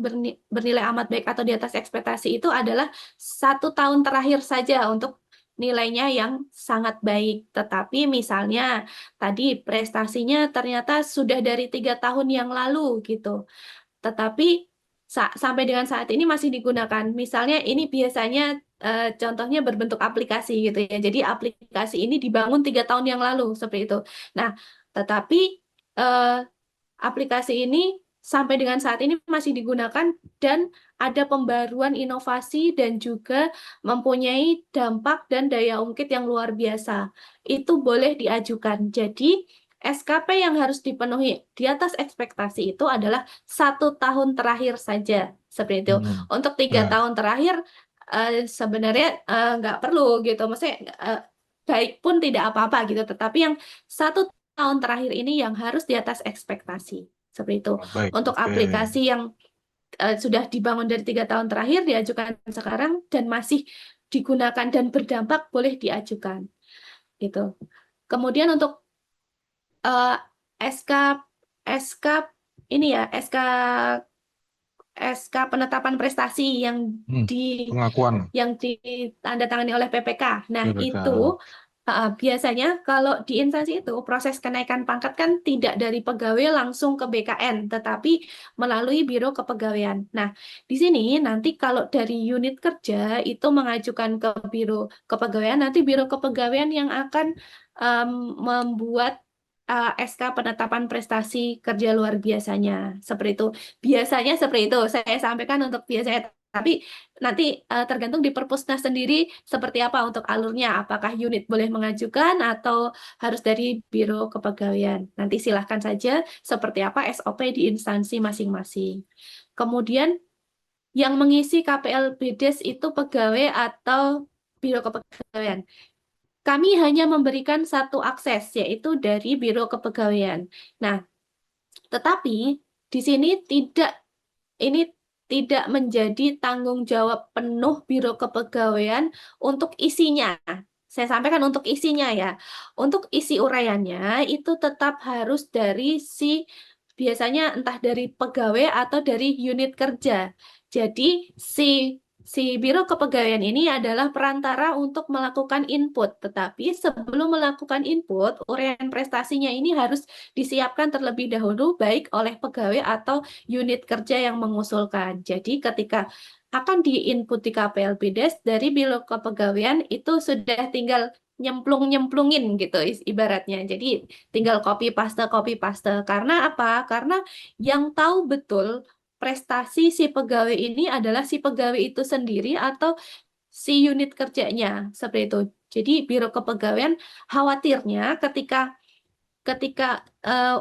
bernilai amat baik atau di atas ekspektasi itu adalah 1 tahun terakhir saja untuk nilainya yang sangat baik. Tetapi misalnya tadi prestasinya ternyata sudah dari 3 tahun yang lalu gitu. Tetapi sampai dengan saat ini masih digunakan. Misalnya ini biasanya contohnya berbentuk aplikasi gitu ya. Jadi aplikasi ini dibangun 3 tahun yang lalu seperti itu. Nah, tetapi eh, aplikasi ini sampai dengan saat ini masih digunakan dan ada pembaruan inovasi dan juga mempunyai dampak dan daya ungkit yang luar biasa. Itu boleh diajukan. Jadi SKP yang harus dipenuhi di atas ekspektasi itu adalah 1 tahun terakhir saja, seperti itu. Untuk 3 Nah. tahun terakhir sebenarnya nggak perlu gitu, maksudnya baik pun tidak apa-apa gitu. Tetapi yang 1 tahun terakhir ini yang harus di atas ekspektasi, seperti itu. Baik, Untuk oke. aplikasi yang sudah dibangun dari 3 tahun terakhir diajukan sekarang dan masih digunakan dan berdampak boleh diajukan, gitu. Kemudian untuk SK ini ya, SK penetapan prestasi yang pengakuan yang ditandatangani oleh PPK. Nah, PPK. itu biasanya kalau di instansi itu proses kenaikan pangkat kan tidak dari pegawai langsung ke BKN, tetapi melalui Biro Kepegawaian. Nah, di sini nanti kalau dari unit kerja itu mengajukan ke Biro Kepegawaian, nanti Biro Kepegawaian yang akan membuat SK penetapan prestasi kerja luar biasanya. Seperti itu. Biasanya seperti itu. Saya sampaikan untuk biasanya. Tapi nanti tergantung di Perpusnas sendiri seperti apa untuk alurnya. Apakah unit boleh mengajukan atau harus dari Biro Kepegawaian. Nanti silahkan saja seperti apa SOP di instansi masing-masing. Kemudian yang mengisi KPLBDes itu pegawai atau Biro Kepegawaian. Kami hanya memberikan satu akses, yaitu dari Biro Kepegawaian. Nah, tetapi di sini tidak menjadi tanggung jawab penuh Biro Kepegawaian untuk isinya. Saya sampaikan untuk isinya ya. Untuk isi uraiannya itu tetap harus dari biasanya entah dari pegawai atau dari unit kerja. Jadi si Biro Kepegawaian ini adalah perantara untuk melakukan input, tetapi sebelum melakukan input, uraian prestasinya ini harus disiapkan terlebih dahulu baik oleh pegawai atau unit kerja yang mengusulkan. Jadi ketika akan diinput di KPLBDes dari Biro Kepegawaian itu sudah tinggal nyemplungin gitu ibaratnya. Jadi tinggal copy paste. Karena apa? Karena yang tahu betul prestasi si pegawai ini adalah si pegawai itu sendiri atau si unit kerjanya, seperti itu. Jadi Biro Kepegawaian khawatirnya ketika ketika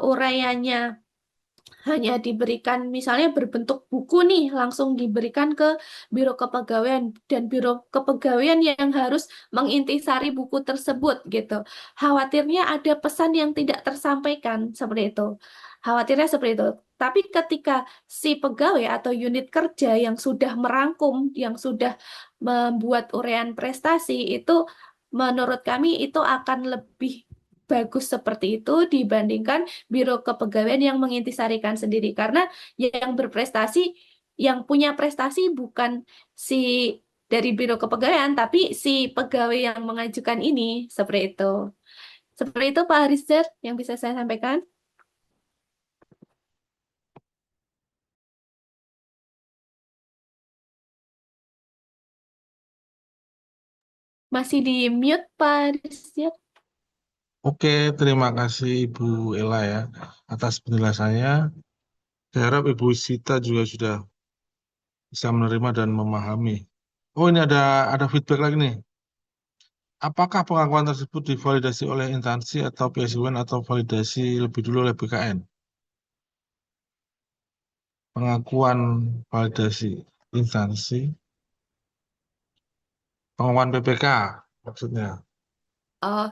uraiannya hanya diberikan misalnya berbentuk buku nih, langsung diberikan ke Biro Kepegawaian, dan Biro Kepegawaian yang harus mengintisari buku tersebut gitu. Khawatirnya ada pesan yang tidak tersampaikan seperti itu. Khawatirnya seperti itu. Tapi ketika si pegawai atau unit kerja yang sudah merangkum, yang sudah membuat uraian prestasi itu, menurut kami itu akan lebih bagus seperti itu dibandingkan Biro Kepegawaian yang mengintisarikan sendiri, karena yang berprestasi, yang punya prestasi bukan si dari Biro Kepegawaian, tapi si pegawai yang mengajukan ini, seperti itu. Seperti itu Pak Harizar yang bisa saya sampaikan. Masih di mute Pak Harizar. Oke, terima kasih Ibu Ella ya atas penjelasannya. Saya harap Ibu Sita juga sudah bisa menerima dan memahami. Oh, ini ada feedback lagi nih. Apakah pengakuan tersebut divalidasi oleh instansi atau PSUN atau validasi lebih dulu oleh BKN? Pengakuan validasi instansi, pengakuan PPK maksudnya. Oh,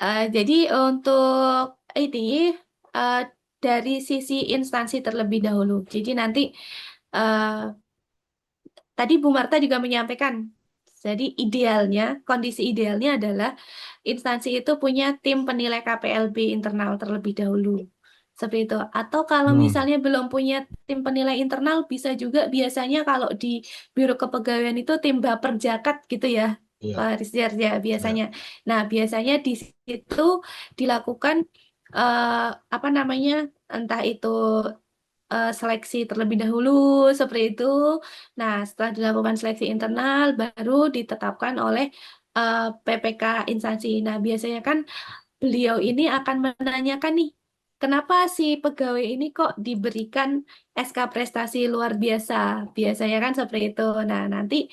jadi untuk ini eh, dari sisi instansi terlebih dahulu. Jadi nanti tadi Bu Marta juga menyampaikan, jadi idealnya, kondisi idealnya adalah instansi itu punya tim penilai KPLB internal terlebih dahulu. Seperti itu. Atau kalau misalnya belum punya tim penilai internal, bisa juga biasanya kalau di Biro Kepegawaian itu tim baperjakat gitu ya, Iya. Pak Rizjar ya biasanya. Nah, biasanya di situ dilakukan apa namanya, entah itu seleksi terlebih dahulu seperti itu. Nah, setelah dilakukan seleksi internal, baru ditetapkan oleh PPK instansi. Nah, biasanya kan beliau ini akan menanyakan nih, kenapa si pegawai ini kok diberikan SK prestasi luar biasa? Biasanya kan seperti itu. Nah, nanti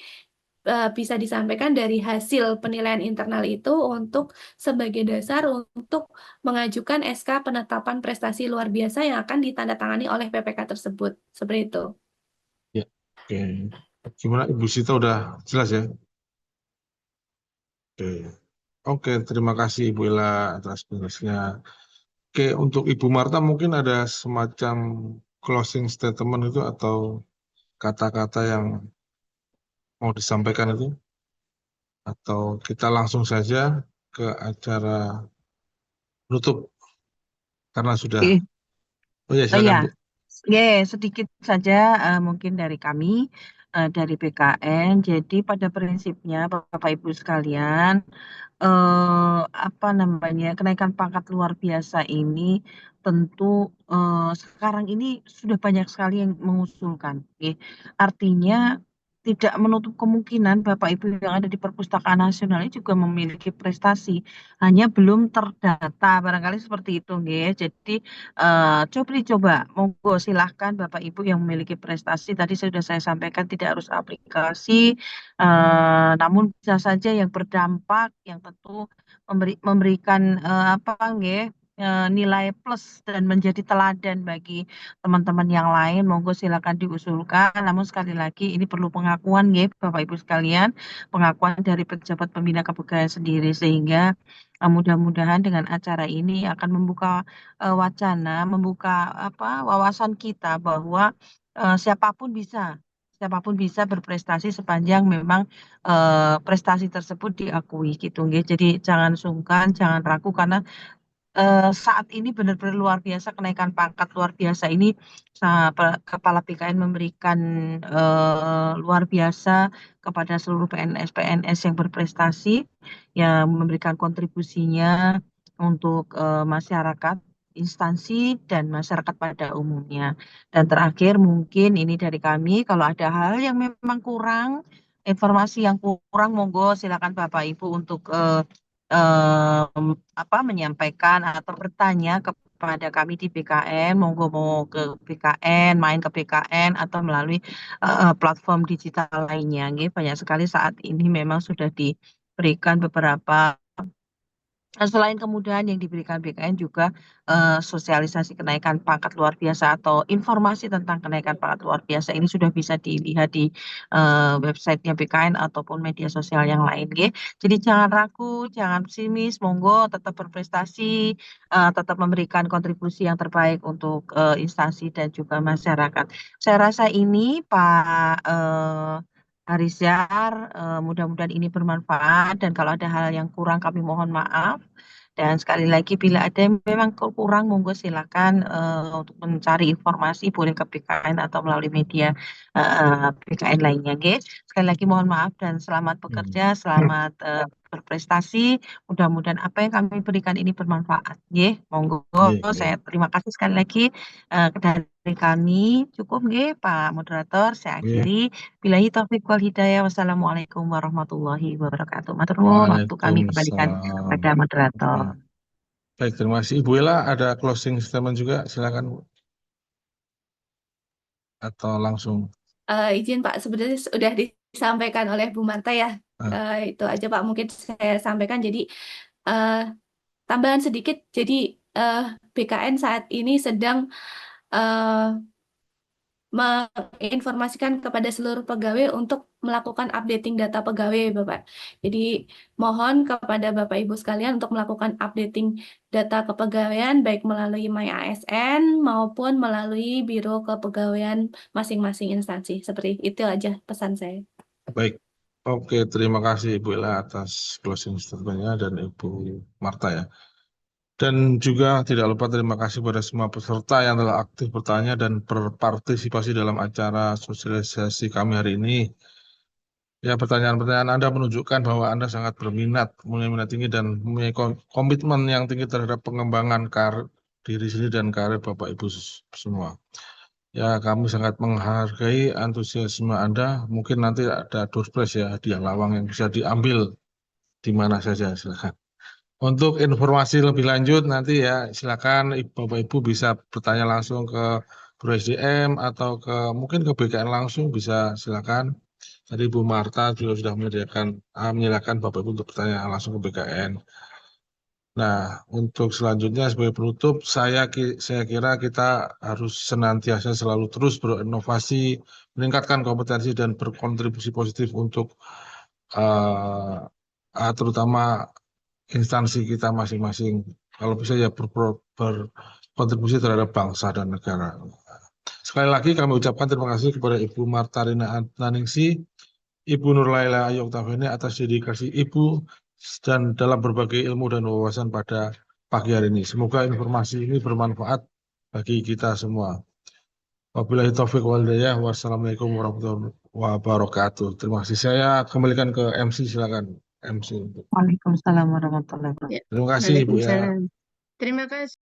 bisa disampaikan dari hasil penilaian internal itu untuk sebagai dasar untuk mengajukan SK penetapan prestasi luar biasa yang akan ditandatangani oleh PPK tersebut. Seperti itu. Ya, oke. Gimana Ibu Sita udah jelas ya? Oke. Oke, terima kasih Ibu Ella atas penjelasannya. Oke, untuk Ibu Marta mungkin ada semacam closing statement itu atau kata-kata yang mau disampaikan itu? Atau kita langsung saja ke acara penutup karena sudah. Oke. Oh ya, Oh silakan ya, Bu. sedikit saja mungkin dari kami, dari BKN. Jadi pada prinsipnya Bapak Ibu sekalian, apa namanya, kenaikan pangkat luar biasa ini tentu sekarang ini sudah banyak sekali yang mengusulkan. Oke. Artinya tidak menutup kemungkinan Bapak Ibu yang ada di Perpustakaan Nasional ini juga memiliki prestasi, hanya belum terdata, barangkali seperti itu, nggih. Jadi coba monggo silahkan Bapak Ibu yang memiliki prestasi, tadi sudah saya sampaikan tidak harus aplikasi, namun bisa saja yang berdampak, yang tentu memberikan apa nggih, nilai plus dan menjadi teladan bagi teman-teman yang lain, monggo silakan diusulkan. Namun sekali lagi ini perlu pengakuan nggih Bapak Ibu sekalian, pengakuan dari pejabat pembina kepegawaian sendiri, sehingga mudah-mudahan dengan acara ini akan membuka wacana, membuka apa wawasan kita bahwa siapapun bisa berprestasi sepanjang memang prestasi tersebut diakui gitu nggih. Jadi jangan sungkan, jangan ragu, karena saat ini benar-benar luar biasa, kenaikan pangkat luar biasa ini Kepala BKN memberikan luar biasa kepada seluruh PNS-PNS yang berprestasi, yang memberikan kontribusinya untuk masyarakat, instansi, dan masyarakat pada umumnya. Dan terakhir mungkin ini dari kami, kalau ada hal yang memang kurang, informasi yang kurang, monggo silakan Bapak Ibu untuk menyampaikan atau bertanya kepada kami di BKN, monggo mau ke BKN, main ke BKN atau melalui platform digital lainnya. Nggih, banyak sekali saat ini memang sudah diberikan beberapa Selain kemudahan yang diberikan BKN juga sosialisasi kenaikan pangkat luar biasa atau informasi tentang kenaikan pangkat luar biasa ini sudah bisa dilihat di websitenya BKN ataupun media sosial yang lain, nggih. Jadi jangan ragu, jangan pesimis, monggo tetap berprestasi, tetap memberikan kontribusi yang terbaik untuk instansi dan juga masyarakat. Saya rasa ini Pak Harizar, mudah-mudahan ini bermanfaat dan kalau ada hal yang kurang kami mohon maaf. Dan sekali lagi bila ada yang memang kurang monggo silakan untuk mencari informasi boleh ke BKN atau melalui media BKN lainnya, nggih. Sekali lagi mohon maaf dan selamat bekerja, selamat berprestasi. Mudah-mudahan apa yang kami berikan ini bermanfaat, nggih. Monggo saya terima kasih sekali lagi dari kami. Cukup nggih Pak Moderator, saya akhiri. Billahi taufiq wal hidayah. Wassalamualaikum warahmatullahi wabarakatuh. Matur nuwun, waktu kami kembalikan kepada moderator. Baik, terima kasih. Ibu Ella, ada closing statement juga, silakan Bu. Atau langsung? Izin Pak, sebenarnya sudah disampaikan oleh Bu Marta ya. Itu aja Pak, mungkin saya sampaikan. Jadi tambahan sedikit, jadi BKN saat ini sedang menginformasikan kepada seluruh pegawai untuk melakukan updating data pegawai, Bapak. Jadi mohon kepada Bapak Ibu sekalian untuk melakukan updating data kepegawaian baik melalui MyASN maupun melalui Biro Kepegawaian masing-masing instansi. Seperti itu aja pesan saya. Baik. Oke, terima kasih Ibu Ella atas closing statement-nya dan Ibu Marta ya. Dan juga tidak lupa terima kasih pada semua peserta yang telah aktif bertanya dan berpartisipasi dalam acara sosialisasi kami hari ini. Ya, pertanyaan-pertanyaan Anda menunjukkan bahwa Anda sangat berminat, mempunyai minat tinggi dan mempunyai komitmen yang tinggi terhadap pengembangan karir diri sendiri dan karir Bapak Ibu semua. Ya, kami sangat menghargai antusiasme Anda. Mungkin nanti ada door prize ya, hadiah lawang yang bisa diambil di mana saja, silakan. Untuk informasi lebih lanjut nanti ya silakan Bapak Ibu bisa bertanya langsung ke Biro SDM atau mungkin ke BKN langsung bisa silakan. Tadi Bu Marta juga sudah menyediakan Bapak Ibu untuk bertanya langsung ke BKN. Nah, untuk selanjutnya sebagai penutup saya kira kita harus senantiasa selalu terus berinovasi, meningkatkan kompetensi dan berkontribusi positif untuk terutama instansi kita masing-masing, kalau bisa ya berkontribusi terhadap bangsa dan negara. Sekali lagi kami ucapkan terima kasih kepada Ibu Martarina Naningsi, Ibu Nurlaila Ayu Oktaveni atas dedikasi Ibu dan dalam berbagai ilmu dan wawasan pada pagi hari ini. Semoga informasi ini bermanfaat bagi kita semua. Wabillahi taufiq wal hidayah. Wassalamualaikum warahmatullahi wabarakatuh. Terima kasih. Saya kembalikan ke MC, silakan. MC. Waalaikumsalam warahmatullahi wabarakatuh. Terima kasih Ibu ya. Terima kasih.